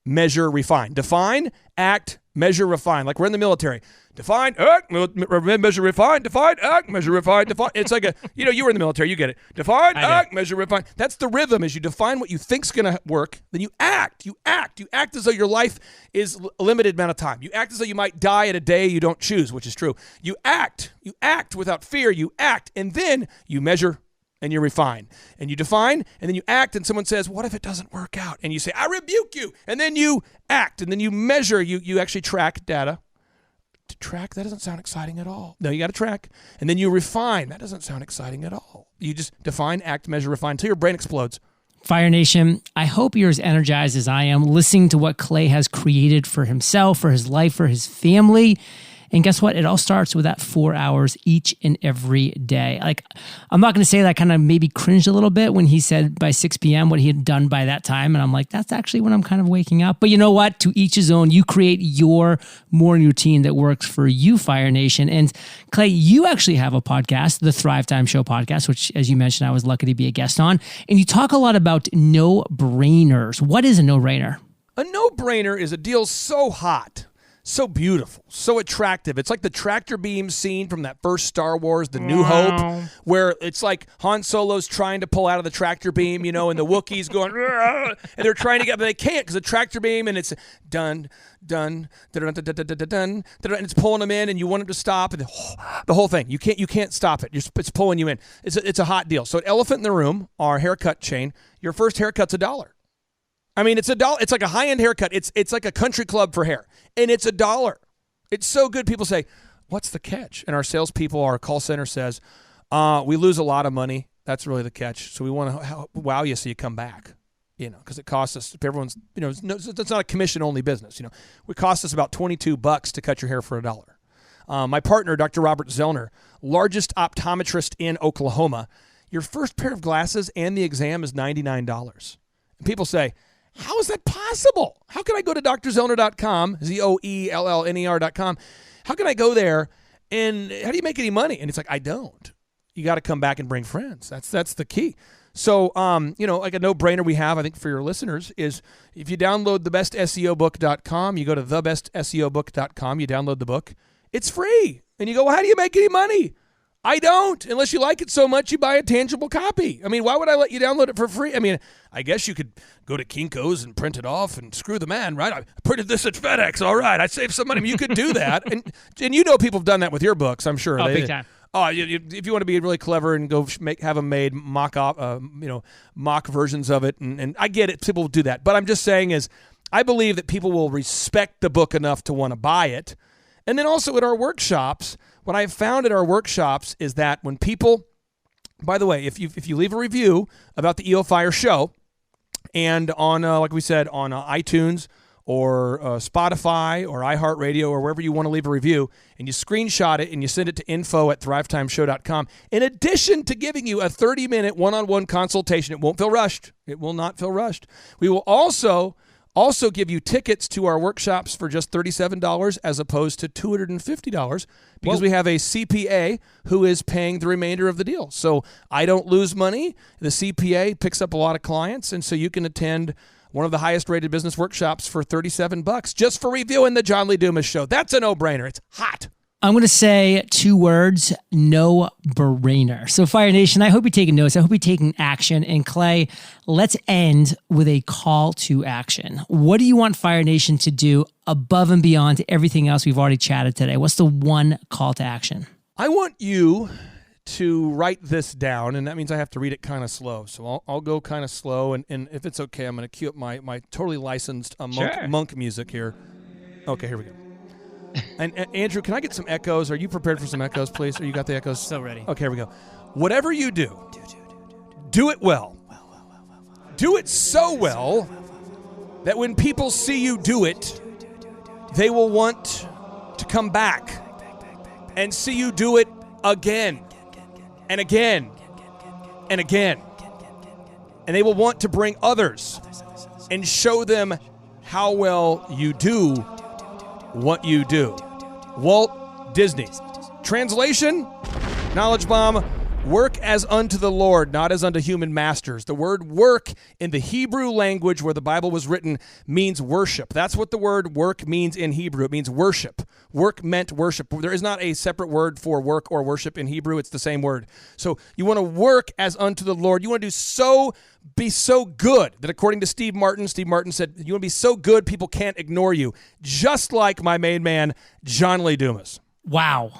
C: measure, refine. Define, act, measure, refine. Like we're in the military. Define, act, measure, refine. Define, act, measure, refine. Define. It's like you were in the military. You get it. Define, act, measure, refine. That's the rhythm. Is you define what you think's going to work, then you act. You act as though your life is a limited amount of time. You act as though you might die at a day you don't choose, which is true. You act without fear. You act, and then you measure, and you refine, and you define, and then you act, and someone says, what if it doesn't work out? And you say, I rebuke you, and then you act, and then you measure, you actually track data. To track, that doesn't sound exciting at all. No, you got to track, and then you refine. That doesn't sound exciting at all. You just define, act, measure, refine, until your brain explodes.
A: Fire Nation, I hope you're as energized as I am listening to what Clay has created for himself, for his life, for his family. And guess what? It all starts with that 4 hours each and every day. Like, I'm not going to say that I kind of maybe cringed a little bit when he said by 6 p.m. what he had done by that time. And I'm like, that's actually when I'm kind of waking up. But you know what? To each his own. You create your morning routine that works for you, Fire Nation. And Clay, you actually have a podcast, the Thrive Time Show podcast, which, as you mentioned, I was lucky to be a guest on. And you talk a lot about no-brainers. What is a no-brainer?
C: A no-brainer is a deal so hot, so beautiful, so attractive. It's like the tractor beam scene from that first Star Wars, The New Hope, where it's like Han Solo's trying to pull out of the tractor beam, and the Wookiees going, and they're trying to get, but they can't because the tractor beam, and it's done, and it's pulling them in, and you want them to stop, and the whole thing. You can't stop it. It's pulling you in. It's a hot deal. So at Elephant in the Room, our haircut chain, your first haircut's $1. I mean, it's $1. It's like a high-end haircut. It's like a country club for hair, and it's $1. It's so good. People say, what's the catch? And our salespeople, our call center says, we lose a lot of money. That's really the catch. So we want to wow you so you come back, because it costs us, if everyone's, it's not a commission-only business. It costs us about $22 to cut your hair for $1. My partner, Dr. Robert Zellner, largest optometrist in Oklahoma, your first pair of glasses and the exam is $99. And people say, how is that possible? How can I go to drzellner.com, ZOELLNER.com? How can I go there and how do you make any money? And it's like, I don't. You got to come back and bring friends. That's the key. So, like a no-brainer we have, I think, for your listeners is if you download thebestseobook.com, you go to thebestseobook.com, you download the book, it's free. And you go, well, how do you make any money? I don't. Unless you like it so much, you buy a tangible copy. I mean, why would I let you download it for free? I mean, I guess you could go to Kinko's and print it off and screw the man, right? I printed this at FedEx. All right, I saved some money. I mean, you could do that. and people have done that with your books, I'm sure.
A: Oh, big time.
C: Oh, if you want to be really clever and go have them made mock versions of it, and I get it, people will do that. But I'm just saying is, I believe that people will respect the book enough to want to buy it. And then also at our workshops, what I've found at our workshops is that when people, by the way, if you leave a review about the EO Fire show, and on like we said on iTunes or Spotify or iHeartRadio or wherever you want to leave a review, and you screenshot it and you send it to info@thrivetimeshow.com, in addition to giving you a 30-minute one-on-one consultation, it won't feel rushed. It will not feel rushed. We will also give you tickets to our workshops for just $37 as opposed to $250 because we have a CPA who is paying the remainder of the deal. So I don't lose money. The CPA picks up a lot of clients, and so you can attend one of the highest rated business workshops for $37 just for reviewing the John Lee Dumas show. That's a no-brainer. It's hot.
A: I'm going to say 2 words, no-brainer. So Fire Nation, I hope you're taking notes. I hope you're taking action. And Clay, let's end with a call to action. What do you want Fire Nation to do above and beyond to everything else we've already chatted today? What's the one call to action?
C: I want you to write this down, and that means I have to read it kind of slow. So I'll go kind of slow, and if it's okay, I'm going to cue up my totally licensed monk music here. Okay, here we go. And Andrew, can I get some echoes? Are you prepared for some echoes, please? Or you got the echoes?
A: So ready.
C: Okay, here we go. Whatever you do, do it well. Do it so well that when people see you do it, they will want to come back and see you do it again and again and again. And they will want to bring others and show them how well you do what you do. Walt Disney. Translation, knowledge bomb, work as unto the Lord, not as unto human masters. The word work in the Hebrew language where the Bible was written means worship. That's what the word work means in Hebrew. It means worship. Work meant worship. There is not a separate word for work or worship in Hebrew. It's the same word. So you want to work as unto the Lord. You want to be so good that according to Steve Martin said, you want to be so good people can't ignore you. Just like my main man, John Lee Dumas.
A: Wow.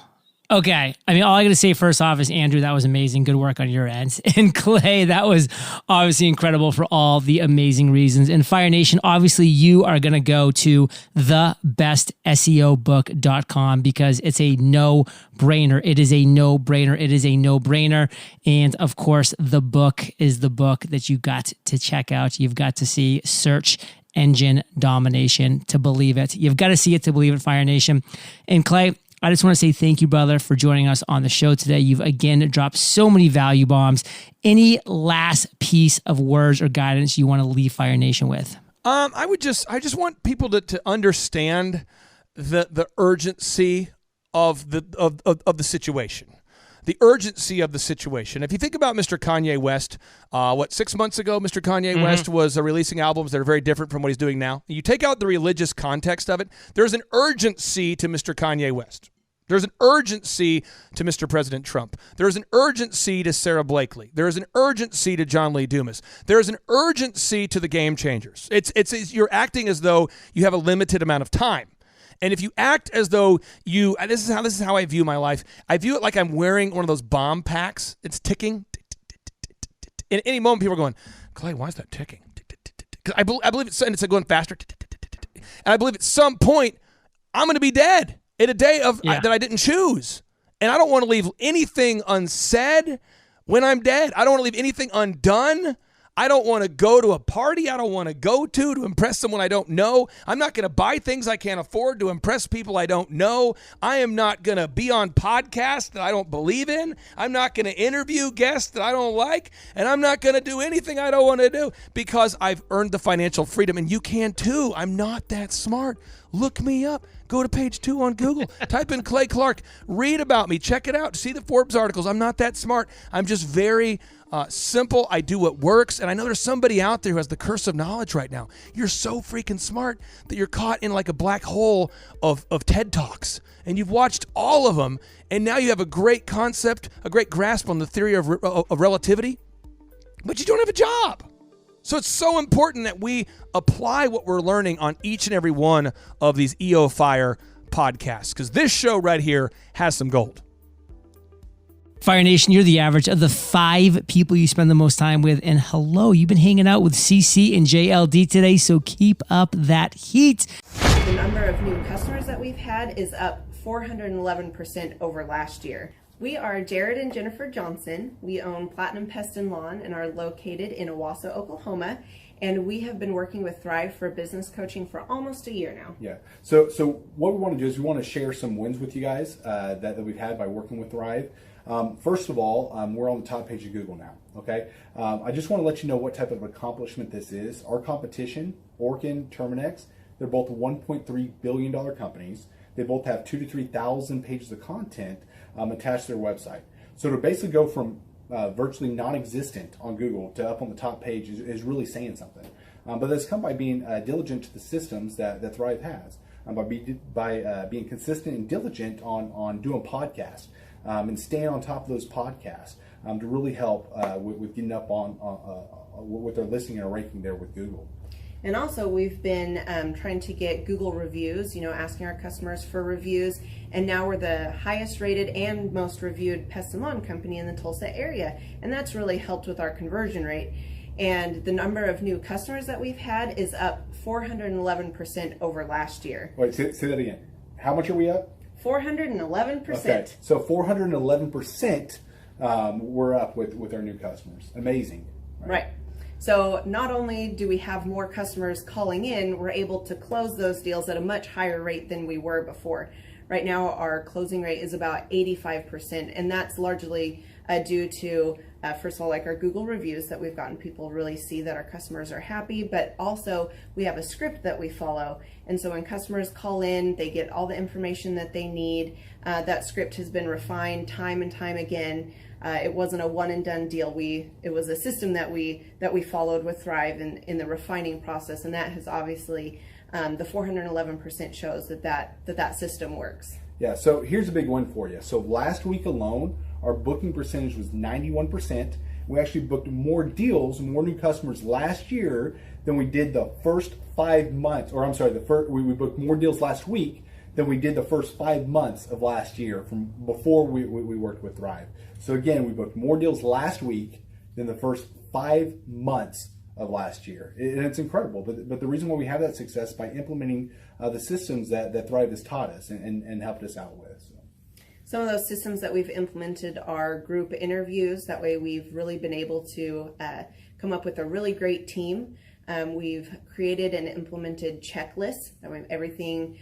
A: Okay. I mean, all I got to say first off is, Andrew, that was amazing. Good work on your end. And Clay, that was obviously incredible for all the amazing reasons. And Fire Nation, obviously you are going to go to thebestseobook.com because it's a no-brainer. It is a no-brainer. It is a no-brainer. And of course, the book is the book that you got to check out. You've got to see Search Engine Domination to believe it. You've got to see it to believe it, Fire Nation. And Clay, I just want to say thank you, brother, for joining us on the show today. You've again dropped so many value bombs. Any last piece of words or guidance you want to leave Fire Nation with?
C: I just want people to understand the urgency of the situation. The urgency of the situation. If you think about Mr. Kanye West, 6 months ago, Mr. Kanye West was releasing albums that are very different from what he's doing now. You take out the religious context of it, there's an urgency to Mr. Kanye West. There's an urgency to Mr. President Trump. There's an urgency to Sarah Blakely. There's an urgency to John Lee Dumas. There's an urgency to the Game Changers. It's you're acting as though you have a limited amount of time. And if you act as though this is how I view my life. I view it like I'm wearing one of those bomb packs. It's ticking. In any moment, people are going, Clay, why is that ticking? Because I believe it's going faster. And I believe at some point, I'm going to be dead in a day that I didn't choose. And I don't want to leave anything unsaid when I'm dead. I don't want to leave anything undone. I don't want to go to a party I don't want to go to impress someone I don't know. I'm not going to buy things I can't afford to impress people I don't know. I am not going to be on podcasts that I don't believe in. I'm not going to interview guests that I don't like. And I'm not going to do anything I don't want to do because I've earned the financial freedom. And you can too. I'm not that smart. Look me up. Go to page 2 on Google. Type in Clay Clark. Read about me. Check it out. See the Forbes articles. I'm not that smart. I'm just very simple. I do what works. And I know there's somebody out there who has the curse of knowledge right now. You're so freaking smart that you're caught in like a black hole of TED Talks. And you've watched all of them. And now you have a great concept, a great grasp on the theory of relativity. But you don't have a job. So it's so important that we apply what we're learning on each and every one of these EO Fire podcasts, because this show right here has some gold.
A: Fire Nation, you're the average of the 5 people you spend the most time with. And hello, you've been hanging out with CC and JLD today, so keep up that heat.
D: The number of new customers that we've had is up 411% over last year. We are Jared and Jennifer Johnson. We own Platinum Pest and Lawn and are located in Owasso, Oklahoma. And we have been working with Thrive for business coaching for almost a year now.
E: Yeah. So what we want to do is we want to share some wins with you guys that we've had by working with Thrive. First of all, we're on the top page of Google now. Okay. I just want to let you know what type of accomplishment this is. Our competition, Orkin, Terminex, they're both $1.3 billion companies. They both have 2,000 to 3,000 pages of content attached to their website. So to basically go from virtually non-existent on Google to up on the top page is really saying something. But that's come by being diligent to the systems that Thrive has, by being consistent and diligent on doing podcasts and staying on top of those podcasts to really help with getting up on with their listing and ranking there with Google.
D: And also we've been trying to get Google reviews, asking our customers for reviews. And now we're the highest rated and most reviewed pest and lawn company in the Tulsa area. And that's really helped with our conversion rate. And the number of new customers that we've had is up 411% over last year.
E: Wait, say that again. How much are we up?
D: 411%.
E: Okay, so 411% we're up with our new customers. Amazing.
D: Right. So not only do we have more customers calling in, we're able to close those deals at a much higher rate than we were before. Right now, our closing rate is about 85%, and that's largely due to, first of all, like our Google reviews that we've gotten people really see that our customers are happy, but also we have a script that we follow. And so when customers call in, they get all the information that they need. That script has been refined time and time again. It wasn't a one and done deal. It was a system that we followed with Thrive in the refining process, and that has obviously the 411% shows that system works.
E: Yeah, so here's a big one for you. So last week alone, our booking percentage was 91%. We actually booked more deals, more new customers last year than we did the first 5 months, or I'm sorry, we booked more deals last week than we did the first 5 months of last year from before we worked with Thrive. So again, we booked more deals last week than the first 5 months of last year. And it's incredible. But the reason why we have that success is by implementing the systems that Thrive has taught us and helped us out with. So.
D: Some of those systems that we've implemented are group interviews. That way we've really been able to come up with a really great team. We've created and implemented checklists. That way everything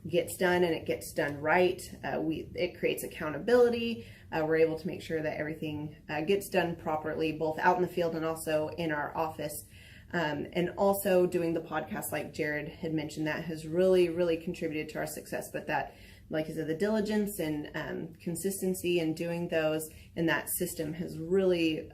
D: gets done and it gets done right. It creates accountability. We're able to make sure that everything gets done properly, both out in the field and also in our office. And also doing the podcast, like Jared had mentioned, that has really, really contributed to our success. But that, like I said, the diligence and consistency in doing those and that system has really,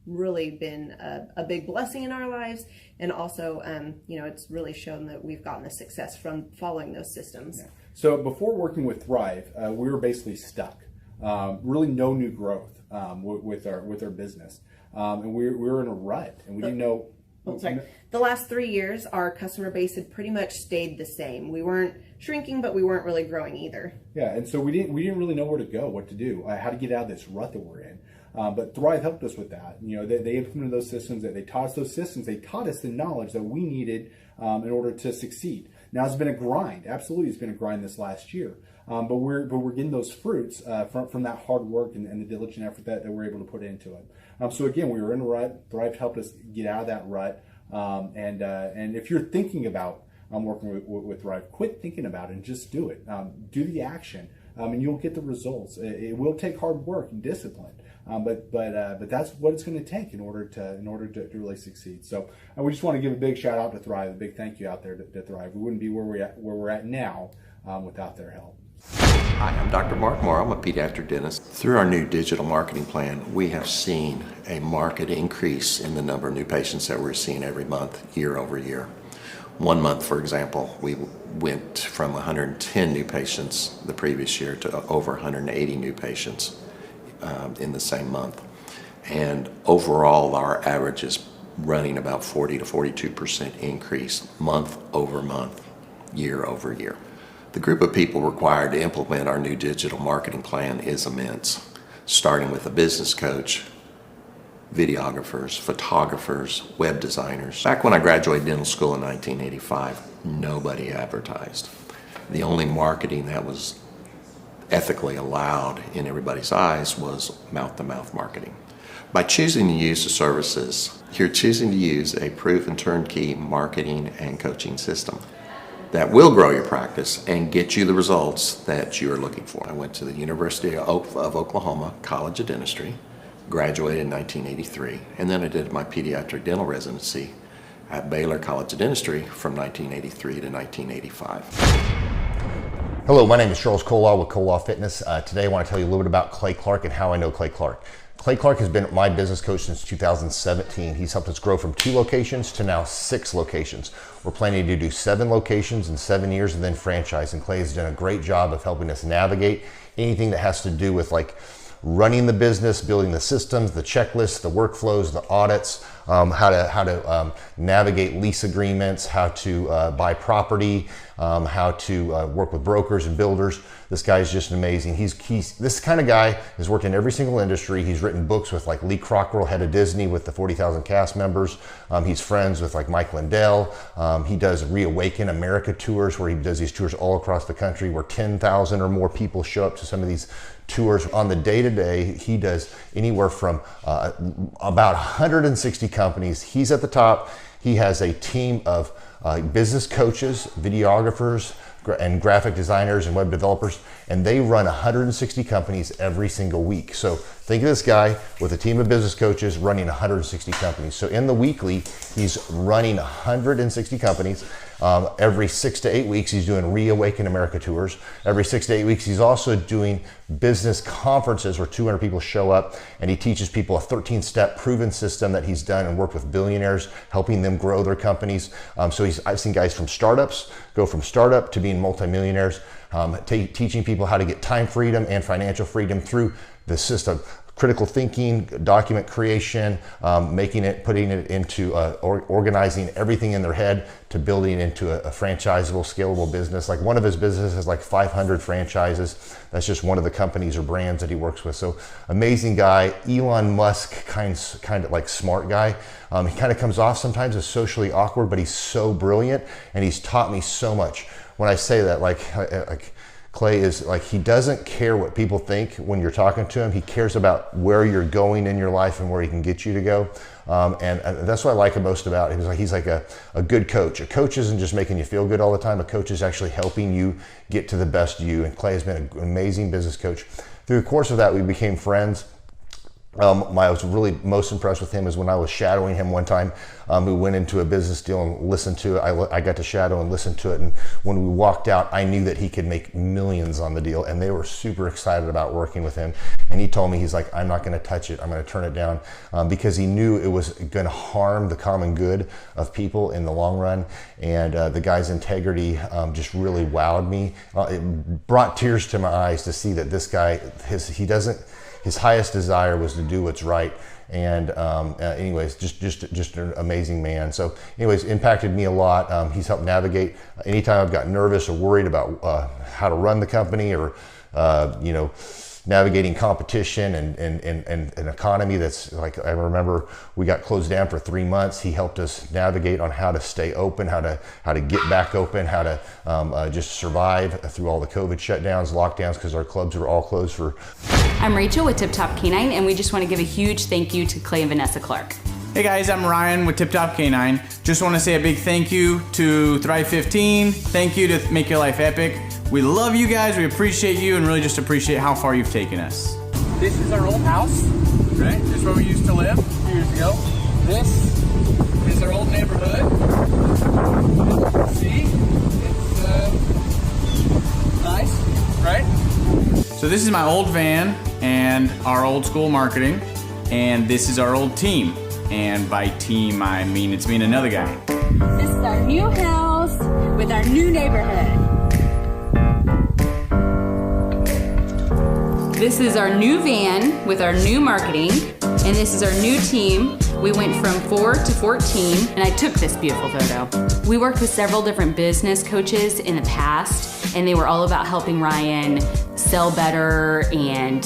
D: really been a big blessing in our lives. And also, it's really shown that we've gotten the success from following those systems.
E: Yeah. So before working with Thrive, we were basically stuck. Really no new growth with our business. And we were in a rut and we didn't know.
D: The last 3 years, our customer base had pretty much stayed the same. We weren't shrinking, but we weren't really growing either.
E: Yeah, and so we didn't really know where to go, what to do, how to get out of this rut that we're in. But Thrive helped us with that. They implemented those systems, that they taught us those systems. They taught us the knowledge that we needed in order to succeed. Now, it's been a grind. Absolutely, it's been a grind this last year. But we're getting those fruits from that hard work and the diligent effort that we're able to put into it. So again, we were in a rut. Thrive helped us get out of that rut. And if you're thinking about working with Thrive, quit thinking about it and just do it. Do the action, and you'll get the results. It will take hard work and discipline, but that's what it's going to take in order to really succeed. So we just want to give a big shout out to Thrive, a big thank you out there to Thrive. We wouldn't be where we're at now without their help.
F: Hi, I'm Dr. Mark Moore. I'm a pediatric dentist. Through our new digital marketing plan, we have seen a marked increase in the number of new patients that we're seeing every month, year over year. One month, for example, we went from 110 new patients the previous year to over 180 new patients in the same month. And overall, our average is running about 40 to 42% increase month over month, year over year. The group of people required to implement our new digital marketing plan is immense, starting with a business coach, videographers, photographers, web designers. Back when I graduated dental school in 1985, nobody advertised. The only marketing that was ethically allowed in everybody's eyes was mouth-to-mouth marketing. By choosing to use the services, you're choosing to use a proven turnkey marketing and coaching system that will grow your practice and get you the results that you are looking for. I went to the University of Oklahoma College of Dentistry, graduated in 1983, and then I did my pediatric dental residency at Baylor College of Dentistry from 1983 to 1985.
G: Hello, my name is Charles Kolaw with Kolaw Fitness. Today I want to tell you a little bit about Clay Clark and how I know Clay Clark. Clay Clark has been my business coach since 2017. He's helped us grow from 2 locations to now 6 locations. We're planning to do 7 locations in 7 years and then franchise. And Clay has done a great job of helping us navigate anything that has to do with like running the business, building the systems, the checklists, the workflows, the audits, how to navigate lease agreements, how to buy property, how to work with brokers and builders. This guy is just amazing. He's this kind of guy has worked in every single industry. He's written books with like Lee Cockrell, head of Disney, with the 40,000 cast members. He's friends with like Mike Lindell. He does Reawaken America tours, where he does these tours all across the country, where 10,000 or more people show up to some of these tours. On the day-to-day, he does anywhere from about 160 companies. He's at the top. He has a team of business coaches, videographers, and graphic designers and web developers, and they run 160 companies every single week. So think of this guy with a team of business coaches running 160 companies. So in the weekly, he's running 160 companies. Every 6 to 8 weeks, he's doing Reawaken America tours. Every 6 to 8 weeks, he's also doing business conferences where 200 people show up, and he teaches people a 13-step proven system that he's done and worked with billionaires, helping them grow their companies. So I've seen guys from startups go from startup to being multimillionaires, teaching people how to get time freedom and financial freedom through the system. Critical thinking, document creation, putting it into organizing everything in their head to building into a franchisable, scalable business. Like one of his businesses has like 500 franchises. That's just one of the companies or brands that he works with. So amazing guy, Elon Musk kind of like smart guy. He kind of comes off sometimes as socially awkward, but he's so brilliant, and he's taught me so much. When I say that, like Clay is like, he doesn't care what people think when you're talking to him. He cares about where you're going in your life and where he can get you to go. And that's what I like most about him. He's like a good coach. A coach isn't just making you feel good all the time. A coach is actually helping you get to the best you. And Clay has been an amazing business coach. Through the course of that, we became friends. I was really most impressed with him is when I was shadowing him one time. We went into a business deal and listened to it. I got to shadow and listen to it. And when we walked out, I knew that he could make millions on the deal. And they were super excited about working with him. And he told me, he's like, I'm not going to touch it. I'm going to turn it down, because he knew it was going to harm the common good of people in the long run. And the guy's integrity just really wowed me. It brought tears to my eyes to see that this guy, his highest desire was to do what's right. And anyways, just an amazing man. So anyways, impacted me a lot. He's helped navigate anytime I've got nervous or worried about how to run the company, or navigating competition and an economy that's like, I remember we got closed down for 3 months. He helped us navigate on how to stay open, how to get back open, how to just survive through all the COVID shutdowns, lockdowns, because our clubs were all closed for.
H: I'm Rachel with Tip Top Canine, and we just want to give a huge thank you to Clay and Vanessa Clark.
I: Hey guys, I'm Ryan with Tip Top Canine. Just want to say a big thank you to Thrive 15. Thank you to Make Your Life Epic. We love you guys, we appreciate you, and really just appreciate how far you've taken us. This is our old house, right? This is where we used to live a few years ago. This is our old neighborhood. See? It's nice, right? So this is my old van and our old school marketing, and this is our old team. And by team, I mean it's me and another guy.
H: This is our new house with our new neighborhood. This is our new van with our new marketing, and this is our new team. We went from 4 to 14, and I took this beautiful photo. We worked with several different business coaches in the past, and they were all about helping Ryan sell better and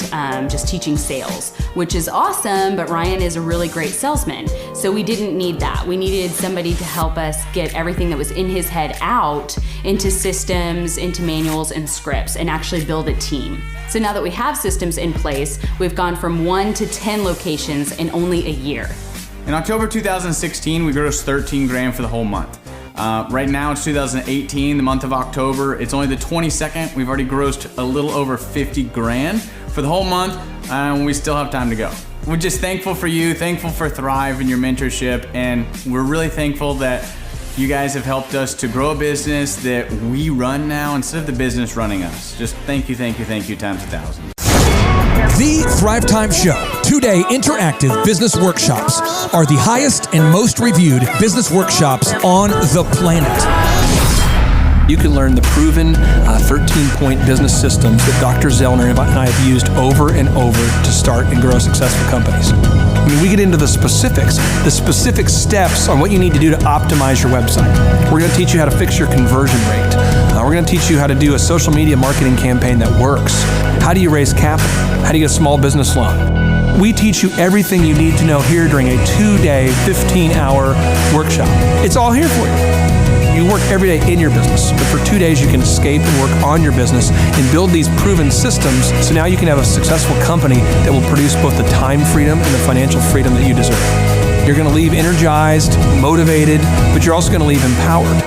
H: just teaching sales, which is awesome, but Ryan is a really great salesman. So we didn't need that. We needed somebody to help us get everything that was in his head out into systems, into manuals and scripts, and actually build a team. So now that we have systems in place, we've gone from 1 to 10 locations in only a year.
I: In October 2016, we grossed 13 grand for the whole month. Right now it's 2018, the month of October. It's only the 22nd. We've already grossed a little over 50 grand for the whole month, and we still have time to go. We're just thankful for you, thankful for Thrive and your mentorship, and we're really thankful that you guys have helped us to grow a business that we run now instead of the business running us. Just thank you times 1,000.
C: The Thrive Time Show 2-day interactive business workshops are the highest and most reviewed business workshops on the planet. You can learn the proven 13-point business systems that Dr. Zellner and I have used over and over to start and grow successful companies. I mean, we get into the specific steps on what you need to do to optimize your website. We're going to teach you how to fix your conversion rate. We're going to teach you how to do a social media marketing campaign that works. How do you raise capital? How do you get a small business loan? We teach you everything you need to know here during a 2-day, 15-hour workshop. It's all here for you. You work every day in your business, but for 2 days you can escape and work on your business and build these proven systems so now you can have a successful company that will produce both the time freedom and the financial freedom that you deserve. You're going to leave energized, motivated, but you're also going to leave empowered.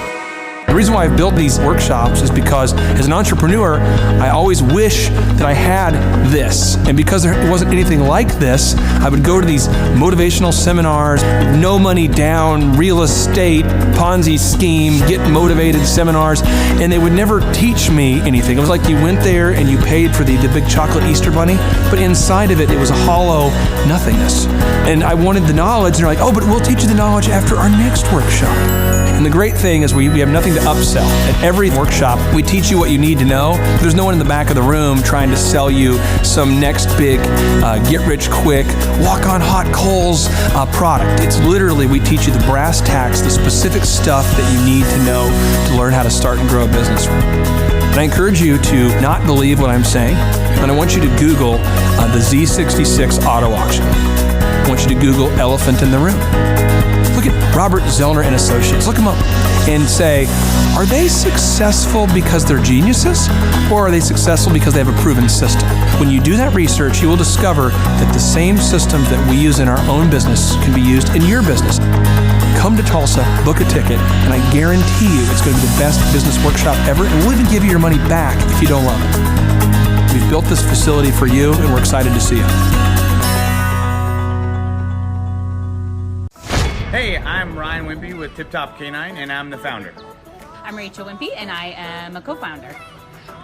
C: The reason why I've built these workshops is because as an entrepreneur, I always wish that I had this. And because there wasn't anything like this, I would go to these motivational seminars, no money down, real estate, Ponzi scheme, get motivated seminars, and they would never teach me anything. It was like you went there and you paid for the big chocolate Easter bunny, but inside of it, it was a hollow nothingness. And I wanted the knowledge, and they're like, oh, but we'll teach you the knowledge after our next workshop. And the great thing is we have nothing to upsell. At every workshop, we teach you what you need to know. There's no one in the back of the room trying to sell you some next big get-rich-quick, walk-on-hot coals product. It's literally, we teach you the brass tacks, the specific stuff that you need to know to learn how to start and grow a business. And I encourage you to not believe what I'm saying, and I want you to Google the Z66 auto auction. I want you to Google elephant in the room. Look at Robert Zellner and Associates. Look them up and say, are they successful because they're geniuses, or are they successful because they have a proven system? When you do that research, you will discover that the same systems that we use in our own business can be used in your business. Come to Tulsa, book a ticket, and I guarantee you it's going to be the best business workshop ever, and we'll even give you your money back if you don't love it. We've built this facility for you, and we're excited to see you.
I: Hey, I'm Ryan Wimpy with Tip Top Canine, and I'm the founder.
J: I'm Rachel Wimpy, and I am a co-founder.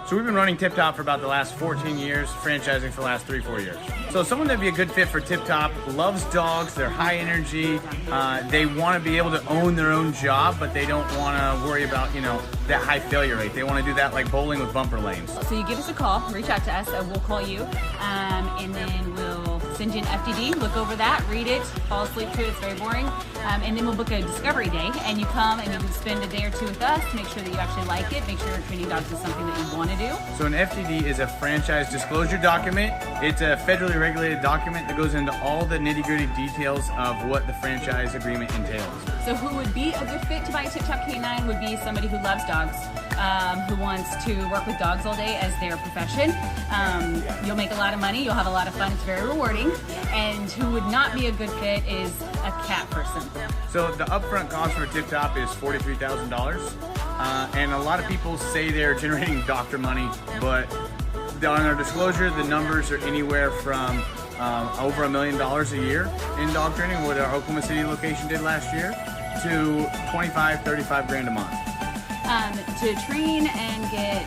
I: So we've been running Tip Top for about the last 14 years, franchising for the last 3-4 years. So someone that'd be a good fit for Tip Top loves dogs, they're high energy, they want to be able to own their own job, but they don't want to worry about, that high failure rate. They want to do that like bowling with bumper lanes.
J: So you give us a call, reach out to us, we'll call you, and then we'll send you an FDD, look over that, read it, fall asleep to it, it's very boring. And then we'll book a discovery day, and you come and you can spend a day or two with us, make sure that you actually like it, make sure training dogs is something that you want to do.
I: So an FDD is a franchise disclosure document. It's a federally regulated document that goes into all the nitty-gritty details of what the franchise agreement entails.
J: So who would be a good fit to buy a Tip Top Canine would be somebody who loves dogs, who wants to work with dogs all day as their profession. You'll make a lot of money, you'll have a lot of fun, it's very rewarding. And who would not be a good fit is a cat person.
I: So the upfront cost for a Tip Top is $43,000. And a lot of people say they're generating doctor money, but on our disclosure, the numbers are anywhere from over $1 million a year in dog training, what our Oklahoma City location did last year, to 25, 35 grand a month.
J: To train and get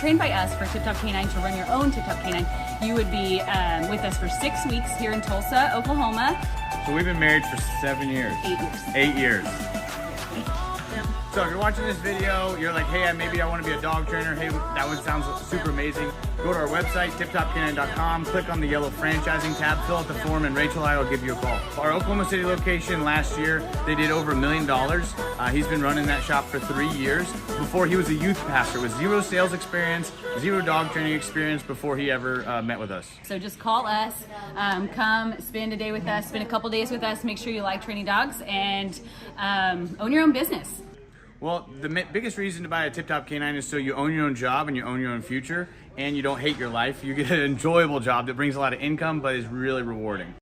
J: trained by us for Tip Top Canine, to run your own Tip Top Canine, you would be with us for 6 weeks here in Tulsa, Oklahoma.
I: So we've been married for 7 years.
J: 8 years.
I: 8 years. So if you're watching this video, you're like, hey, maybe I want to be a dog trainer. Hey, that one sounds super amazing. Go to our website, tiptopcanine.com, click on the yellow franchising tab, fill out the form, and Rachel and I will give you a call. Our Oklahoma City location last year, they did over $1 million. He's been running that shop for 3 years. Before, he was a youth pastor with 0 sales experience, 0 dog training experience before he ever met with us.
J: So just call us, come spend a day with us, spend a couple days with us, make sure you like training dogs, and own your own business.
I: Well, the biggest reason to buy a Tip Top Canine is so you own your own job and you own your own future, and you don't hate your life. You get an enjoyable job that brings a lot of income but is really rewarding.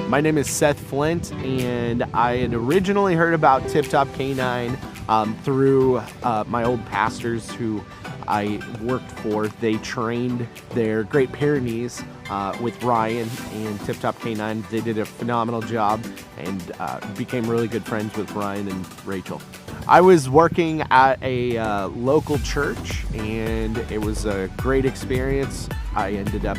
K: My name is Seth Flint, and I had originally heard about Tip Top Canine through my old pastors who I worked for. They trained their Great Pyrenees with Ryan and Tip Top Canine. They did a phenomenal job and became really good friends with Ryan and Rachel. I was working at a local church, and it was a great experience. I ended up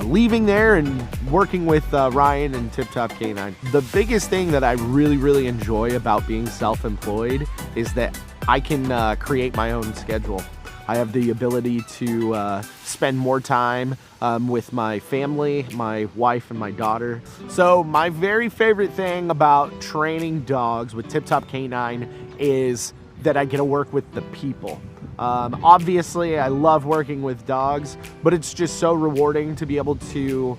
K: leaving there and working with Ryan and Tip Top Canine. The biggest thing that I really enjoy about being self-employed is that I can create my own schedule. I have the ability to spend more time with my family, my wife, and my daughter. So my very favorite thing about training dogs with Tip Top Canine is that I get to work with the people. Obviously, I love working with dogs, but it's just so rewarding to be able to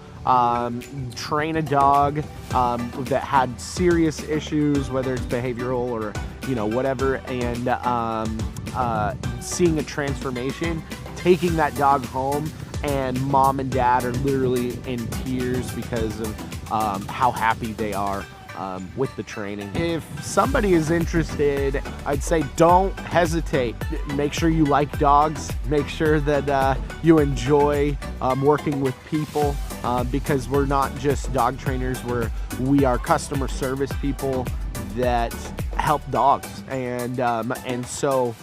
K: train a dog that had serious issues, whether it's behavioral or whatever, and seeing a transformation, taking that dog home, and mom and dad are literally in tears because of how happy they are with the training. If somebody is interested, I'd say don't hesitate. Make sure you like dogs. Make sure that you enjoy working with people, because we're not just dog trainers. We are customer service people that help dogs, and so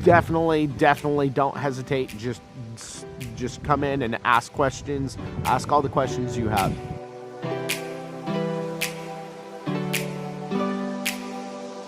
K: definitely don't hesitate. Just come in and ask questions. Ask all the questions you have.